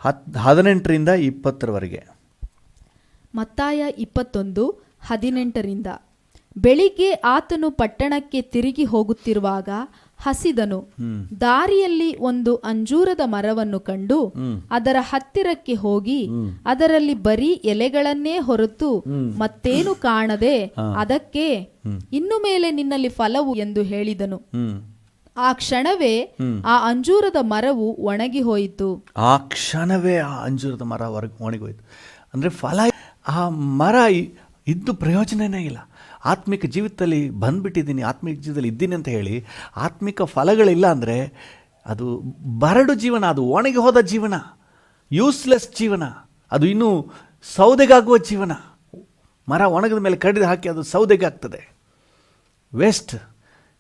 18ರಿಂದ 20ರವರೆಗೆ. ಮತ್ತಾಯ 21:18. ಬೆಳಿಗ್ಗೆ ಆತನು ಪಟ್ಟಣಕ್ಕೆ ತಿರುಗಿ ಹೋಗುತ್ತಿರುವಾಗ ಹಸಿದನು. ದಾರಿಯಲ್ಲಿ ಒಂದು ಅಂಜೂರದ ಮರವನ್ನು ಕಂಡು ಅದರ ಹತ್ತಿರಕ್ಕೆ ಹೋಗಿ ಅದರಲ್ಲಿ ಬರೀ ಎಲೆಗಳನ್ನೇ ಹೊರತು ಮತ್ತೇನು ಕಾಣದೆ ಅದಕ್ಕೆ, ಇನ್ನು ಮೇಲೆ ನಿನ್ನಲ್ಲಿ ಫಲವು ಎಂದು ಹೇಳಿದನು. ಆ ಕ್ಷಣವೇ ಆ ಅಂಜೂರದ ಮರವು ಒಣಗಿ ಹೋಯಿತು. ಅಂದರೆ ಫಲ, ಆ ಮರ ಇದ್ದು ಪ್ರಯೋಜನನೇ ಇಲ್ಲ. ಆತ್ಮಿಕ ಜೀವಿತದಲ್ಲಿ ಬಂದ್ಬಿಟ್ಟಿದ್ದೀನಿ, ಆತ್ಮಿಕ ಜೀವಿತದಲ್ಲಿ ಇದ್ದೀನಿ ಅಂತ ಹೇಳಿ ಆತ್ಮಿಕ ಫಲಗಳಿಲ್ಲ ಅಂದರೆ ಅದು ಬರಡು ಜೀವನ, ಅದು ಒಣಗಿ ಹೋದ ಜೀವನ, ಯೂಸ್ಲೆಸ್ ಜೀವನ, ಅದು ಇನ್ನೂ ಸೌದೆಗಾಗುವ ಜೀವನ. ಮರ ಒಣಗಿದ ಮೇಲೆ ಕಡಿದು ಹಾಕಿ ಅದು ಸೌದೆಗೆ ಆಗ್ತದೆ, ವೇಸ್ಟ್.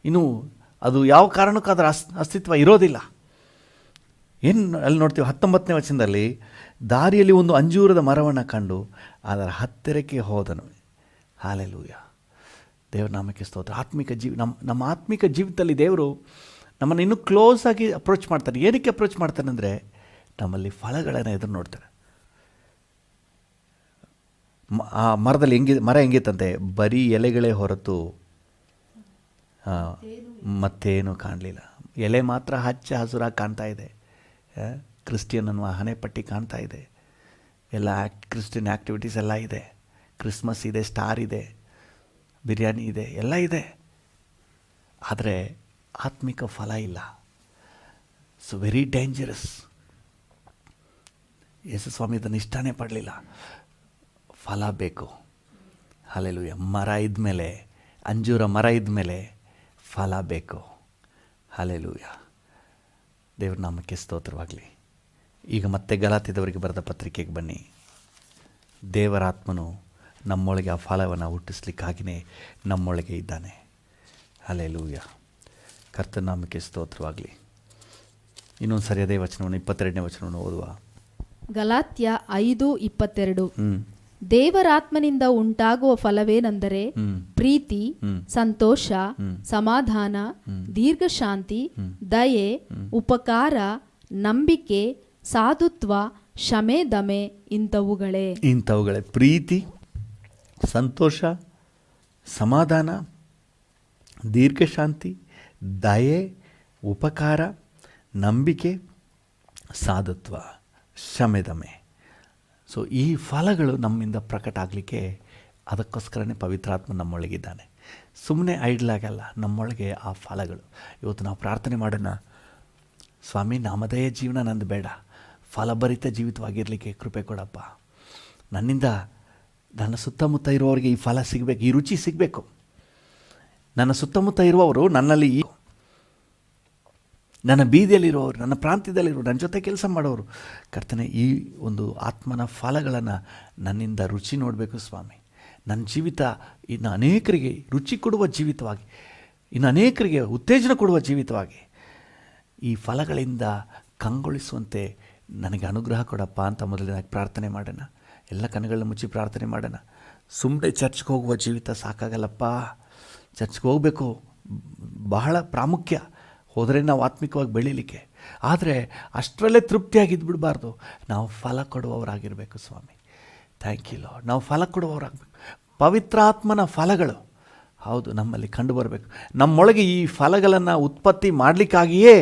ಇನ್ನು ಅದು ಯಾವ ಕಾರಣಕ್ಕೂ ಅದರ ಅಸ್ತಿತ್ವ ಇರೋದಿಲ್ಲ. ಏನು ಅಲ್ಲಿ ನೋಡ್ತೀವಿ 19ನೇ ವಚನದಲ್ಲಿ, ದಾರಿಯಲ್ಲಿ ಒಂದು ಅಂಜೂರದ ಮರವನ್ನು ಕಂಡು ಅದರ ಹತ್ತಿರಕ್ಕೆ ಹೋದನು. ಹಾಲೆಲೂಯ, ದೇವರ ನಾಮಕ್ಕೆ ಸ್ತೋತ್ರ. ನಮ್ಮ ಆತ್ಮಿಕ ಜೀವಿತದಲ್ಲಿ ದೇವರು ನಮ್ಮನ್ನು ಇನ್ನೂ ಕ್ಲೋಸ್ ಆಗಿ ಅಪ್ರೋಚ್ ಮಾಡ್ತಾರೆ. ಏನಕ್ಕೆ ಅಪ್ರೋಚ್ ಮಾಡ್ತಾನೆ ಅಂದರೆ, ನಮ್ಮಲ್ಲಿ ಫಲಗಳನ್ನು ಎದುರು ನೋಡ್ತಾರೆ. ಆ ಮರದಲ್ಲಿ ಮರ ಹೆಂಗಿತ್ತಂತೆ? ಬರೀ ಎಲೆಗಳೇ ಹೊರತು ಮತ್ತೇನು ಕಾಣಲಿಲ್ಲ. ಎಲೆ ಮಾತ್ರ ಹಚ್ಚ ಹಸುರಾಗಿ ಕಾಣ್ತಾ ಇದೆ. ಕ್ರಿಸ್ಟಿಯನ್ ಅನ್ನುವ ಹಣೆಪಟ್ಟಿ ಕಾಣ್ತಾ ಇದೆ. ಎಲ್ಲ ಕ್ರಿಸ್ಟಿಯನ್ ಆ್ಯಕ್ಟಿವಿಟೀಸ್ ಎಲ್ಲ ಇದೆ. ಕ್ರಿಸ್ಮಸ್ ಇದೆ, ಸ್ಟಾರ್ ಇದೆ, ಬಿರಿಯಾನಿ ಇದೆ, ಎಲ್ಲ ಇದೆ. ಆದರೆ ಆತ್ಮಿಕ ಫಲ ಇಲ್ಲ. It's very dangerous. ಯೇಸು ಸ್ವಾಮಿ ಇದನ್ನು ಇಷ್ಟನೇ ಪಡಲಿಲ್ಲ. ಫಲ ಬೇಕು. ಹಲ್ಲೆಲೂಯಾ. ಮರ ಇದ್ಮೇಲೆ, ಅಂಜೂರ ಮರ ಇದ್ಮೇಲೆ ಫಲ ಬೇಕು. ಹಲ್ಲೆಲೂಯಾ. ದೇವ್ರ ನಾಮಕ್ಕೆ ಸ್ತೋತ್ರವಾಗಲಿ. ಈಗ ಮತ್ತೆ ಗಲಾತ್ಯದವರಿಗೆ ಬರೆದ ಪತ್ರಿಕೆಗೆ ಬನ್ನಿ. ದೇವರಾತ್ಮನು ನಮ್ಮೊಳಗೆ ಆ ಫಲವನ್ನು ಹುಟ್ಟಿಸ್ಲಿಕ್ಕಾಗಿಯೇ ನಮ್ಮೊಳಗೆ ಇದ್ದಾನೆ. ಹಲ್ಲೆಲೂಯಾ. ಕರ್ತನ ನಾಮಕ್ಕೆ ಸ್ತೋತ್ರವಾಗಲಿ. ಇನ್ನೊಂದು ಸರಿ ಅದೇ ವಚನವನ್ನು 22ನೇ ವಚನವನ್ನು ಓದುವ. ಗಲಾತ್ಯ 5:22. ದೇವರಾತ್ಮನಿಂದ ಉಂಟಾಗುವ ಫಲವೇನೆಂದರೆ ಪ್ರೀತಿ, ಸಂತೋಷ, ಸಮಾಧಾನ, ದೀರ್ಘಶಾಂತಿ, ದಯೆ, ಉಪಕಾರ, ನಂಬಿಕೆ, ಸಾಧುತ್ವ, ಕ್ಷಮೆ, ದಮೆ ಇಂಥವುಗಳೇ. ಪ್ರೀತಿ, ಸಂತೋಷ, ಸಮಾಧಾನ, ದೀರ್ಘಶಾಂತಿ, ದಯೆ, ಉಪಕಾರ, ನಂಬಿಕೆ, ಸಾಧುತ್ವ, ಕ್ಷಮೆ, ದಮೆ. ಸೊ ಈ ಫಲಗಳು ನಮ್ಮಿಂದ ಪ್ರಕಟ ಆಗಲಿಕ್ಕೆ ಅದಕ್ಕೋಸ್ಕರನೇ ಪವಿತ್ರಾತ್ಮ ನಮ್ಮೊಳಗಿದ್ದಾನೆ. ಸುಮ್ಮನೆ ಐಡ್ಲಾಗಲ್ಲ, ನಮ್ಮೊಳಗೆ ಆ ಫಲಗಳು. ಇವತ್ತು ನಾವು ಪ್ರಾರ್ಥನೆ ಮಾಡೋಣ, ಸ್ವಾಮಿ ನಾಮಧೇಯ ಜೀವನ ನಂದು ಬೇಡ, ಫಲಭರಿತ ಜೀವಿತವಾಗಿರಲಿಕ್ಕೆ ಕೃಪೆ ಕೊಡಪ್ಪ. ನನ್ನಿಂದ ನನ್ನ ಸುತ್ತಮುತ್ತ ಇರುವವರಿಗೆ ಈ ಫಲ ಸಿಗಬೇಕು, ಈ ರುಚಿ ಸಿಗಬೇಕು. ನನ್ನ ಸುತ್ತಮುತ್ತ ಇರುವವರು ನನ್ನಲ್ಲಿ, ನನ್ನ ಬೀದಿಯಲ್ಲಿರುವವರು, ನನ್ನ ಪ್ರಾಂತ್ಯದಲ್ಲಿರುವವರು, ನನ್ನ ಜೊತೆ ಕೆಲಸ ಮಾಡೋರು, ಕರ್ತನೆ ಈ ಒಂದು ಆತ್ಮನ ಫಲಗಳನ್ನು ನನ್ನಿಂದ ರುಚಿ ನೋಡಬೇಕು ಸ್ವಾಮಿ. ನನ್ನ ಜೀವಿತ ಇನ್ನು ಅನೇಕರಿಗೆ ರುಚಿ ಕೊಡುವ ಜೀವಿತವಾಗಿ, ಇನ್ನು ಅನೇಕರಿಗೆ ಉತ್ತೇಜನ ಕೊಡುವ ಜೀವಿತವಾಗಿ ಈ ಫಲಗಳಿಂದ ಕಂಗೊಳಿಸುವಂತೆ ನನಗೆ ಅನುಗ್ರಹ ಕೊಡಪ್ಪ ಅಂತ ಮೊದಲನೇದಾಗಿ ಪ್ರಾರ್ಥನೆ ಮಾಡೋಣ. ಎಲ್ಲ ಕಣ್ಣುಗಳನ್ನ ಮುಚ್ಚಿ ಪ್ರಾರ್ಥನೆ ಮಾಡೋಣ. ಸುಮ್ಮನೆ ಚರ್ಚ್ಗೆ ಹೋಗುವ ಜೀವಿತ ಸಾಕಾಗಲ್ಲಪ್ಪ. ಚರ್ಚ್ಗೆ ಹೋಗಬೇಕು, ಬಹಳ ಪ್ರಾಮುಖ್ಯ. ಹೋದರೆ ನಾವು ಆತ್ಮಿಕವಾಗಿ ಬೆಳೀಲಿಕ್ಕೆ. ಆದರೆ ಅಷ್ಟರಲ್ಲೇ ತೃಪ್ತಿಯಾಗಿದ್ದು ನಾವು ಫಲ ಕೊಡುವವರಾಗಿರಬೇಕು ಸ್ವಾಮಿ. Thank you Lord. ನಾವು ಫಲ ಕೊಡುವವರಾಗಬೇಕು. ಪವಿತ್ರಾತ್ಮನ ಫಲಗಳು ಹೌದು ನಮ್ಮಲ್ಲಿ ಕಂಡು ಬರಬೇಕು. ನಮ್ಮೊಳಗೆ ಈ ಫಲಗಳನ್ನು ಉತ್ಪತ್ತಿ ಮಾಡಲಿಕ್ಕಾಗಿಯೇ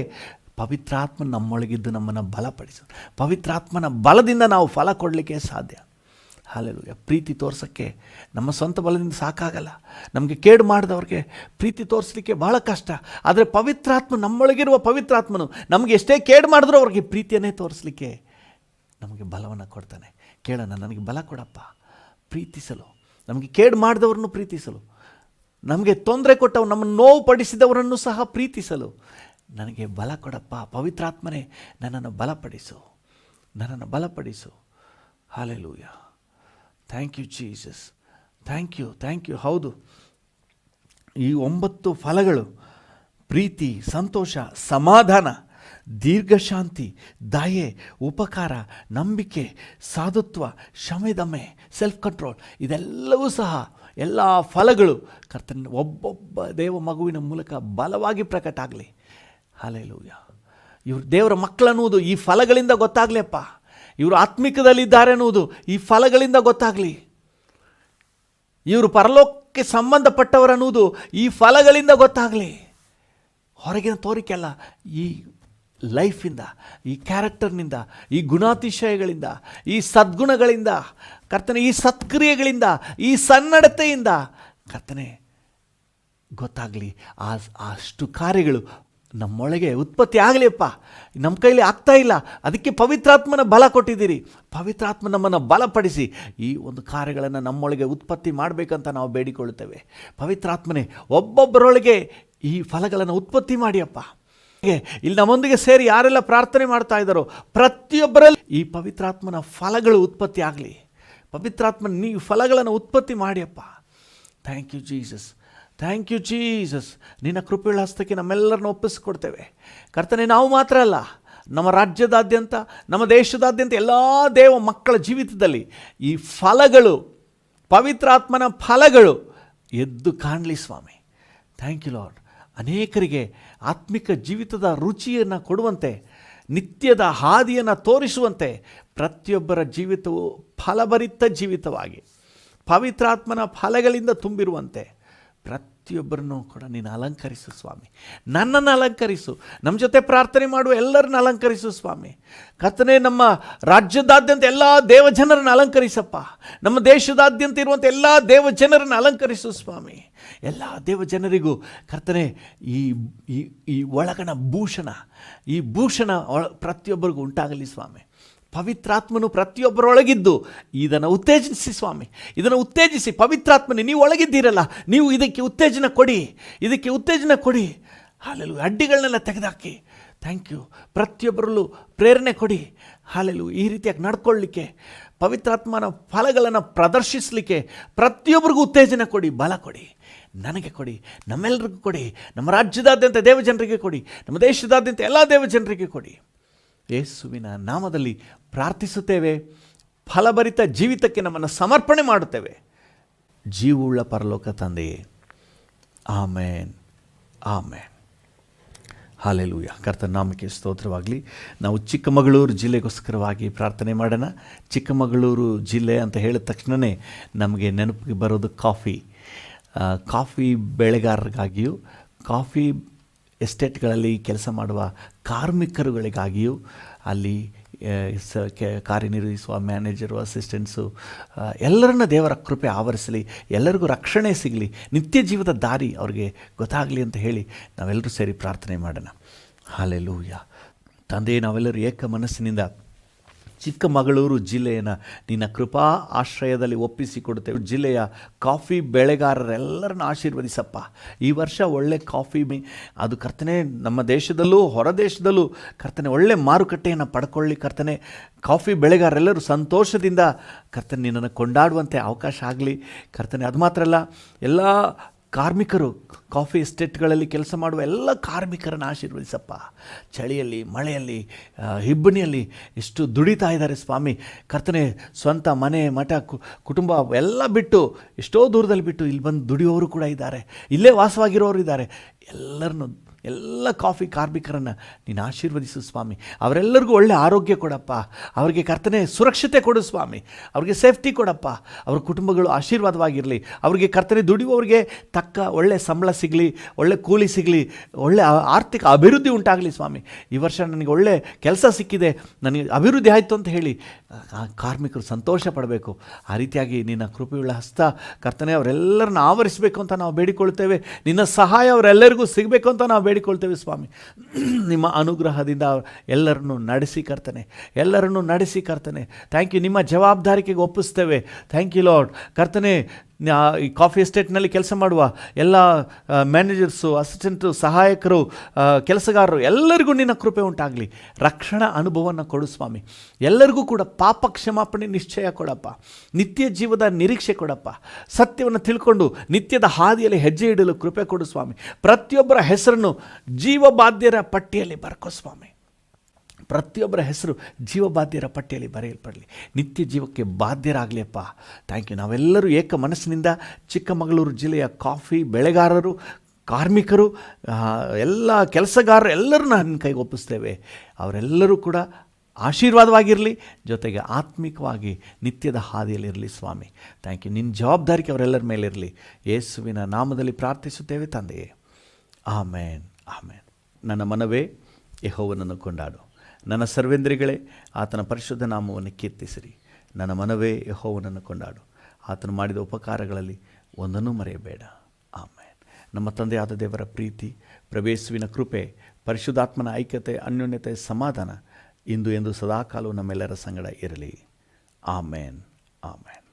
ಪವಿತ್ರಾತ್ಮ ನಮ್ಮೊಳಗಿದ್ದು ನಮ್ಮನ್ನು ಬಲಪಡಿಸೋದು. ಪವಿತ್ರಾತ್ಮನ ಬಲದಿಂದ ನಾವು ಫಲ ಕೊಡಲಿಕ್ಕೆ ಸಾಧ್ಯ. ಹಲ್ಲೆಲೂಯಾ. ಪ್ರೀತಿ ತೋರ್ಸೋಕ್ಕೆ ನಮ್ಮ ಸ್ವಂತ ಬಲದಿಂದ ಸಾಕಾಗಲ್ಲ. ನಮಗೆ ಕೇಡು ಮಾಡಿದವ್ರಿಗೆ ಪ್ರೀತಿ ತೋರಿಸಲಿಕ್ಕೆ ಬಹಳ ಕಷ್ಟ. ಆದರೆ ಪವಿತ್ರಾತ್ಮ, ನಮ್ಮೊಳಗಿರುವ ಪವಿತ್ರಾತ್ಮನು ನಮಗೆ ಎಷ್ಟೇ ಕೇಡು ಮಾಡಿದ್ರೂ ಅವ್ರಿಗೆ ಪ್ರೀತಿಯನ್ನೇ ತೋರಿಸಲಿಕ್ಕೆ ನಮಗೆ ಬಲವನ್ನು ಕೊಡ್ತಾನೆ. ಕೇಳೋಣ, ನನಗೆ ಬಲ ಕೊಡಪ್ಪ ಪ್ರೀತಿಸಲು, ನಮಗೆ ಕೇಡು ಮಾಡಿದವ್ರನ್ನು ಪ್ರೀತಿಸಲು, ನಮಗೆ ತೊಂದರೆ ಕೊಟ್ಟವು, ನಮ್ಮನ್ನು ನೋವು ಪಡಿಸಿದವರನ್ನು ಸಹ ಪ್ರೀತಿಸಲು ನನಗೆ ಬಲ ಕೊಡಪ್ಪ. ಪವಿತ್ರಾತ್ಮನೇ ನನ್ನನ್ನು ಬಲಪಡಿಸು, ನನ್ನನ್ನು ಬಲಪಡಿಸು. Hallelujah. Thank you Jesus. Thank you. ಹೌದು, ಈ 9 ಫಲಗಳು ಪ್ರೀತಿ, ಸಂತೋಷ, ಸಮಾಧಾನ, ದೀರ್ಘಶಾಂತಿ, ದಯೆ, ಉಪಕಾರ, ನಂಬಿಕೆ, ಸಾಧುತ್ವ, ಕ್ಷಮೆ, ದಮೆ, ಸೆಲ್ಫ್ ಕಂಟ್ರೋಲ್, ಇದೆಲ್ಲವೂ ಸಹ ಎಲ್ಲ ಫಲಗಳು ಕರ್ತನ ಒಬ್ಬೊಬ್ಬ ದೇವ ಮಗುವಿನ ಮೂಲಕ ಬಲವಾಗಿ ಪ್ರಕಟ ಆಗಲಿ. ಹಲ್ಲೆಲೂಯಾ. ಇವರು ದೇವರ ಮಕ್ಕಳನ್ನುವುದು ಈ ಫಲಗಳಿಂದ ಗೊತ್ತಾಗಲಿ ಅಪ್ಪ. ಇವರು ಆತ್ಮಿಕದಲ್ಲಿದ್ದಾರೆ ಅನ್ನುವುದು ಈ ಫಲಗಳಿಂದ ಗೊತ್ತಾಗಲಿ. ಇವರು ಪರಲೋಕಕ್ಕೆ ಸಂಬಂಧಪಟ್ಟವರನ್ನುವುದು ಈ ಫಲಗಳಿಂದ ಗೊತ್ತಾಗಲಿ. ಹೊರಗಿನ ತೋರಿಕೆ ಅಲ್ಲ, ಈ ಲೈಫಿಂದ, ಈ ಕ್ಯಾರೆಕ್ಟರ್ನಿಂದ, ಈ ಗುಣಾತಿಶಯಗಳಿಂದ, ಈ ಸದ್ಗುಣಗಳಿಂದ ಕರ್ತನೆ, ಈ ಸತ್ಕ್ರಿಯೆಗಳಿಂದ, ಈ ಸನ್ನಡತೆಯಿಂದ ಕರ್ತನೆ ಗೊತ್ತಾಗಲಿ. ಅಷ್ಟು ಕಾರ್ಯಗಳು ನಮ್ಮೊಳಗೆ ಉತ್ಪತ್ತಿ ಆಗಲಿಯಪ್ಪ. ನಮ್ಮ ಕೈಲಿ ಆಗ್ತಾ ಇಲ್ಲ, ಅದಕ್ಕೆ ಪವಿತ್ರಾತ್ಮನ ಬಲ ಕೊಟ್ಟಿದ್ದೀರಿ. ಪವಿತ್ರಾತ್ಮ ನಮ್ಮನ್ನು ಬಲಪಡಿಸಿ ಈ ಒಂದು ಕಾರ್ಯಗಳನ್ನು ನಮ್ಮೊಳಗೆ ಉತ್ಪತ್ತಿ ಮಾಡಬೇಕಂತ ನಾವು ಬೇಡಿಕೊಳ್ಳುತ್ತೇವೆ. ಪವಿತ್ರಾತ್ಮನೇ ಒಬ್ಬೊಬ್ಬರೊಳಗೆ ಈ ಫಲಗಳನ್ನು ಉತ್ಪತ್ತಿ ಮಾಡಿಯಪ್ಪ. ಇಲ್ಲಿ ನಮ್ಮೊಂದಿಗೆ ಸೇರಿ ಯಾರೆಲ್ಲ ಪ್ರಾರ್ಥನೆ ಮಾಡ್ತಾ ಇದ್ದಾರೋ ಪ್ರತಿಯೊಬ್ಬರಲ್ಲಿ ಈ ಪವಿತ್ರಾತ್ಮನ ಫಲಗಳು ಉತ್ಪತ್ತಿ ಆಗಲಿ. ಪವಿತ್ರಾತ್ಮನ ನೀವು ಫಲಗಳನ್ನು ಉತ್ಪತ್ತಿ ಮಾಡಿಯಪ್ಪ. Thank you Jesus. ನಿನ್ನ ಕೃಪೆಗಳ ಹಸ್ತಕ್ಕೆ ನಮ್ಮೆಲ್ಲರನ್ನು ಒಪ್ಪಿಸಿಕೊಡ್ತೇವೆ ಕರ್ತನೆ. ನಾವು ಮಾತ್ರ ಅಲ್ಲ, ನಮ್ಮ ರಾಜ್ಯದಾದ್ಯಂತ, ನಮ್ಮ ದೇಶದಾದ್ಯಂತ ಎಲ್ಲ ದೇವ ಮಕ್ಕಳ ಜೀವಿತದಲ್ಲಿ ಈ ಫಲಗಳು, ಪವಿತ್ರಾತ್ಮನ ಫಲಗಳು ಎದ್ದು ಕಾಣಲಿ ಸ್ವಾಮಿ. Thank you Lord. ಅನೇಕರಿಗೆ ಆತ್ಮಿಕ ಜೀವಿತದ ರುಚಿಯನ್ನು ಕೊಡುವಂತೆ, ನಿತ್ಯದ ಹಾದಿಯನ್ನು ತೋರಿಸುವಂತೆ, ಪ್ರತಿಯೊಬ್ಬರ ಜೀವಿತವು ಫಲಭರಿತ ಜೀವಿತವಾಗಿ ಪವಿತ್ರಾತ್ಮನ ಫಲಗಳಿಂದ ತುಂಬಿರುವಂತೆ ಪ್ರತಿಯೊಬ್ಬರನ್ನು ಕೂಡ ನೀನು ಅಲಂಕರಿಸು ಸ್ವಾಮಿ. ನನ್ನನ್ನು ಅಲಂಕರಿಸು, ನಮ್ಮ ಜೊತೆ ಪ್ರಾರ್ಥನೆ ಮಾಡುವ ಎಲ್ಲರನ್ನ ಅಲಂಕರಿಸು ಸ್ವಾಮಿ. ಕರ್ತನೇ, ನಮ್ಮ ರಾಜ್ಯದಾದ್ಯಂತ ಎಲ್ಲ ದೇವಜನರನ್ನು ಅಲಂಕರಿಸಪ್ಪ. ನಮ್ಮ ದೇಶದಾದ್ಯಂತ ಇರುವಂಥ ಎಲ್ಲ ದೇವಜನರನ್ನು ಅಲಂಕರಿಸು ಸ್ವಾಮಿ. ಎಲ್ಲ ದೇವಜನರಿಗೂ ಕರ್ತನೇ ಈ ಒಳಗಣ ಭೂಷಣ, ಈ ಭೂಷಣ ಪ್ರತಿಯೊಬ್ಬರಿಗೂ ಉಂಟಾಗಲಿ ಸ್ವಾಮಿ. ಪವಿತ್ರಾತ್ಮನು ಪ್ರತಿಯೊಬ್ಬರೊಳಗಿದ್ದು ಇದನ್ನು ಉತ್ತೇಜಿಸಿ ಸ್ವಾಮಿ, ಇದನ್ನು ಉತ್ತೇಜಿಸಿ. ಪವಿತ್ರಾತ್ಮನೇ, ನೀವು ಒಳಗಿದ್ದೀರಲ್ಲ, ನೀವು ಇದಕ್ಕೆ ಉತ್ತೇಜನ ಕೊಡಿ, ಇದಕ್ಕೆ ಉತ್ತೇಜನ ಕೊಡಿ. ಹಾಲೆಲೂಯಾ. ಅಡ್ಡಿಗಳನ್ನೆಲ್ಲ ತೆಗೆದುಹಾಕಿ. Thank you. ಪ್ರತಿಯೊಬ್ಬರಲ್ಲೂ ಪ್ರೇರಣೆ ಕೊಡಿ. ಹಾಲೆಲೂಯಾ. ಈ ರೀತಿಯಾಗಿ ನಡ್ಕೊಳ್ಳಿಕ್ಕೆ, ಪವಿತ್ರಾತ್ಮನ ಫಲಗಳನ್ನು ಪ್ರದರ್ಶಿಸಲಿಕ್ಕೆ ಪ್ರತಿಯೊಬ್ಬರಿಗೂ ಉತ್ತೇಜನ ಕೊಡಿ, ಬಲ ಕೊಡಿ. ನನಗೆ ಕೊಡಿ, ನಮ್ಮೆಲ್ಲರಿಗೂ ಕೊಡಿ, ನಮ್ಮ ರಾಜ್ಯದಾದ್ಯಂತ ದೇವಜನರಿಗೆ ಕೊಡಿ, ನಮ್ಮ ದೇಶದಾದ್ಯಂತ ಎಲ್ಲ ದೇವಜನರಿಗೆ ಕೊಡಿ. ಯೇಸುವಿನ ನಾಮದಲ್ಲಿ ಪ್ರಾರ್ಥಿಸುತ್ತೇವೆ. ಫಲಭರಿತ ಜೀವಿತಕ್ಕೆ ನಮ್ಮನ್ನು ಸಮರ್ಪಣೆ ಮಾಡುತ್ತೇವೆ. ಜೀವವುಳ್ಳ ಪರಲೋಕ ತಂದೆಯೇ, ಆಮೇನ್, ಆಮೇನ್. ಹಾಲೆಲೂಯಾ. ಕರ್ತನ ನಾಮಕ್ಕೆ ಸ್ತೋತ್ರವಾಗಲಿ. ನಾವು ಚಿಕ್ಕಮಗಳೂರು ಜಿಲ್ಲೆಗೋಸ್ಕರವಾಗಿ ಪ್ರಾರ್ಥನೆ ಮಾಡೋಣ. ಚಿಕ್ಕಮಗಳೂರು ಜಿಲ್ಲೆ ಅಂತ ಹೇಳಿದ ತಕ್ಷಣವೇ ನಮಗೆ ನೆನಪಿಗೆ ಬರೋದು ಕಾಫಿ ಬೆಳೆಗಾರರಿಗಾಗಿಯೂ, ಕಾಫಿ ಎಸ್ಟೇಟ್ಗಳಲ್ಲಿ ಕೆಲಸ ಮಾಡುವ ಕಾರ್ಮಿಕರುಗಳಿಗಾಗಿಯೂ, ಅಲ್ಲಿ ಕಾರ್ಯನಿರ್ವಹಿಸುವ ಮ್ಯಾನೇಜರು, ಅಸಿಸ್ಟೆಂಟ್ಸು ಎಲ್ಲರನ್ನ ದೇವರ ಕೃಪೆ ಆವರಿಸಲಿ. ಎಲ್ಲರಿಗೂ ರಕ್ಷಣೆ ಸಿಗಲಿ, ನಿತ್ಯ ಜೀವದ ದಾರಿ ಅವ್ರಿಗೆ ಗೊತ್ತಾಗಲಿ ಅಂತ ಹೇಳಿ ನಾವೆಲ್ಲರೂ ಸೇರಿ ಪ್ರಾರ್ಥನೆ ಮಾಡೋಣ. ಹಾಲೆಲೂಯಾ. ತಂದೆ, ನಾವೆಲ್ಲರೂ ಏಕ ಮನಸ್ಸಿನಿಂದ ಚಿಕ್ಕಮಗಳೂರು ಜಿಲ್ಲೆಯನ್ನು ನಿನ್ನ ಕೃಪಾ ಆಶ್ರಯದಲ್ಲಿ ಒಪ್ಪಿಸಿಕೊಡುತ್ತೇವೆ. ಜಿಲ್ಲೆಯ ಕಾಫಿ ಬೆಳೆಗಾರರೆಲ್ಲರನ್ನು ಆಶೀರ್ವದಿಸಪ್ಪ. ಈ ವರ್ಷ ಒಳ್ಳೆ ಕಾಫಿ ಅದು ಕರ್ತನೆ ನಮ್ಮ ದೇಶದಲ್ಲೂ ಹೊರ ದೇಶದಲ್ಲೂ ಕರ್ತನೆ ಒಳ್ಳೆ ಮಾರುಕಟ್ಟೆಯನ್ನು ಪಡ್ಕೊಳ್ಳಿ. ಕರ್ತನೆ, ಕಾಫಿ ಬೆಳೆಗಾರರೆಲ್ಲರೂ ಸಂತೋಷದಿಂದ ಕರ್ತನೆ ನಿನ್ನನ್ನು ಕೊಂಡಾಡುವಂತೆ ಅವಕಾಶ ಆಗಲಿ. ಕರ್ತನೆ, ಅದು ಮಾತ್ರ ಅಲ್ಲ, ಎಲ್ಲ ಕಾರ್ಮಿಕರು, ಕಾಫಿ ಎಸ್ಟೇಟ್ಗಳಲ್ಲಿ ಕೆಲಸ ಮಾಡುವ ಎಲ್ಲ ಕಾರ್ಮಿಕರನ್ನು ಆಶೀರ್ವದಿಸಪ್ಪ. ಚಳಿಯಲ್ಲಿ, ಮಳೆಯಲ್ಲಿ, ಇಬ್ಬನಿಯಲ್ಲಿ ಎಷ್ಟು ದುಡಿತಾ ಇದ್ದಾರೆ ಸ್ವಾಮಿ. ಕರ್ತನೆ, ಸ್ವಂತ ಮನೆ, ಮಠ, ಕುಟುಂಬ ಎಲ್ಲ ಬಿಟ್ಟು, ಎಷ್ಟೋ ದೂರದಲ್ಲಿ ಬಿಟ್ಟು ಇಲ್ಲಿ ಬಂದು ದುಡಿಯೋರು ಕೂಡ ಇದ್ದಾರೆ, ಇಲ್ಲೇ ವಾಸವಾಗಿರೋರು ಇದ್ದಾರೆ. ಎಲ್ಲ ಕಾಫಿ ಕಾರ್ಮಿಕರನ್ನು ನೀನು ಆಶೀರ್ವದಿಸು ಸ್ವಾಮಿ. ಅವರೆಲ್ಲರಿಗೂ ಒಳ್ಳೆ ಆರೋಗ್ಯ ಕೊಡಪ್ಪ. ಅವರಿಗೆ ಕರ್ತನೆ ಸುರಕ್ಷತೆ ಕೊಡು ಸ್ವಾಮಿ. ಅವ್ರಿಗೆ ಸೇಫ್ಟಿ ಕೊಡಪ್ಪ. ಅವ್ರ ಕುಟುಂಬಗಳು ಆಶೀರ್ವಾದವಾಗಿರಲಿ. ಅವರಿಗೆ ಕರ್ತನೆ ದುಡಿಯುವವರಿಗೆ ತಕ್ಕ ಒಳ್ಳೆ ಸಂಬಳ ಸಿಗಲಿ, ಒಳ್ಳೆ ಕೂಲಿ ಸಿಗಲಿ, ಒಳ್ಳೆ ಆರ್ಥಿಕ ಅಭಿವೃದ್ಧಿ ಉಂಟಾಗಲಿ ಸ್ವಾಮಿ. ಈ ವರ್ಷ ನನಗೆ ಒಳ್ಳೆ ಕೆಲಸ ಸಿಕ್ಕಿದೆ, ನನಗೆ ಅಭಿವೃದ್ಧಿ ಆಯಿತು ಅಂತ ಹೇಳಿ ಕಾರ್ಮಿಕರು ಸಂತೋಷ ಪಡಬೇಕು. ಆ ರೀತಿಯಾಗಿ ನಿನ್ನ ಕೃಪೆಯುಳ್ಳ ಹಸ್ತ ಕರ್ತನೆ ಅವರೆಲ್ಲರನ್ನ ಆವರಿಸಬೇಕು ಅಂತ ನಾವು ಬೇಡಿಕೊಳ್ತೇವೆ. ನಿನ್ನ ಸಹಾಯ ಅವರೆಲ್ಲರಿಗೂ ಸಿಗಬೇಕು ಅಂತ ನಾವು ಬೇಡಿಕೊಳ್ತೇವೆ ಸ್ವಾಮಿ. ನಿಮ್ಮ ಅನುಗ್ರಹದಿಂದ ಎಲ್ಲರನ್ನು ನಡೆಸಿ ಕರ್ತನೆ, ಥ್ಯಾಂಕ್ ಯು. ನಿಮ್ಮ ಜವಾಬ್ದಾರಿಕೆಗೆ ಒಪ್ಪಿಸ್ತೇವೆ. Thank you Lord. ಕರ್ತನೆ, ಈ ಕಾಫಿ ಎಸ್ಟೇಟ್ನಲ್ಲಿ ಕೆಲಸ ಮಾಡುವ ಎಲ್ಲ ಮ್ಯಾನೇಜರ್ಸು, ಅಸಿಸ್ಟೆಂಟು, ಸಹಾಯಕರು, ಕೆಲಸಗಾರರು ಎಲ್ಲರಿಗೂ ನಿನ್ನ ಕೃಪೆ ಉಂಟಾಗಲಿ. ರಕ್ಷಣಾ ಅನುಭವವನ್ನು ಕೊಡು ಸ್ವಾಮಿ. ಎಲ್ಲರಿಗೂ ಕೂಡ ಪಾಪ ಕ್ಷಮಾಪಣೆ ನಿಶ್ಚಯ ಕೊಡಪ್ಪ. ನಿತ್ಯ ಜೀವದ ನಿರೀಕ್ಷೆ ಕೊಡಪ್ಪ. ಸತ್ಯವನ್ನು ತಿಳ್ಕೊಂಡು ನಿತ್ಯದ ಹಾದಿಯಲ್ಲಿ ಹೆಜ್ಜೆ ಇಡಲು ಕೃಪೆ ಕೊಡು ಸ್ವಾಮಿ. ಪ್ರತಿಯೊಬ್ಬರ ಹೆಸರನ್ನು ಜೀವಬಾಧ್ಯರ ಪಟ್ಟಿಯಲ್ಲಿ ಬರ್ಕೋ ಸ್ವಾಮಿ. ಪ್ರತಿಯೊಬ್ಬರ ಹೆಸರು ಜೀವಬಾಧ್ಯರ ಪಟ್ಟಿಯಲ್ಲಿ ಬರೆಯಲ್ಪಡಲಿ. ನಿತ್ಯ ಜೀವಕ್ಕೆ ಬಾಧ್ಯರಾಗಲಿಯಪ್ಪ. Thank you. ನಾವೆಲ್ಲರೂ ಏಕ ಮನಸ್ಸಿನಿಂದ ಚಿಕ್ಕಮಗಳೂರು ಜಿಲ್ಲೆಯ ಕಾಫಿ ಬೆಳೆಗಾರರು, ಕಾರ್ಮಿಕರು, ಎಲ್ಲ ಕೆಲಸಗಾರರು ಎಲ್ಲರನ್ನ ನಿನ್ನ ಕೈಗೆ ಒಪ್ಪಿಸ್ತೇವೆ. ಅವರೆಲ್ಲರೂ ಕೂಡ ಆಶೀರ್ವಾದವಾಗಿರಲಿ, ಜೊತೆಗೆ ಆತ್ಮಿಕವಾಗಿ ನಿತ್ಯದ ಹಾದಿಯಲ್ಲಿರಲಿ ಸ್ವಾಮಿ. Thank you. ನಿನ್ನ ಜವಾಬ್ದಾರಿಕೆ ಅವರೆಲ್ಲರ ಮೇಲಿರಲಿ. ಯೇಸುವಿನ ನಾಮದಲ್ಲಿ ಪ್ರಾರ್ಥಿಸುತ್ತೇವೆ ತಂದೆಯೇ, ಆಮೇನ್, ಆಮೇನ್. ನನ್ನ ಮನವೇ ಯೆಹೋವನನ್ನು ಕೊಂಡಾಡು, ನನ್ನ ಸರ್ವೇಂದ್ರಿಗಳೇ ಆತನ ಪರಿಶುದ್ಧ ನಾಮವನ್ನು ಕೀರ್ತಿಸಿರಿ. ನನ್ನ ಮನವೇ ಯೆಹೋವನನ್ನು ಕೊಂಡಾಡು, ಆತನು ಮಾಡಿದ ಉಪಕಾರಗಳಲ್ಲಿ ಒಂದನ್ನೂ ಮರೆಯಬೇಡ. ಆಮೇನ್. ನಮ್ಮ ತಂದೆಯಾದ ದೇವರ ಪ್ರೀತಿ, ಪ್ರಭೇಸುವಿನ ಕೃಪೆ, ಪರಿಶುದ್ಧಾತ್ಮನ ಐಕ್ಯತೆ, ಅನ್ಯೋನ್ಯತೆ, ಸಮಾಧಾನ ಇಂದು ಎಂದು ಸದಾಕಾಲವೂ ನಮ್ಮೆಲ್ಲರ ಸಂಗಡ ಇರಲಿ. ಆಮೇನ್, ಆಮೇನ್.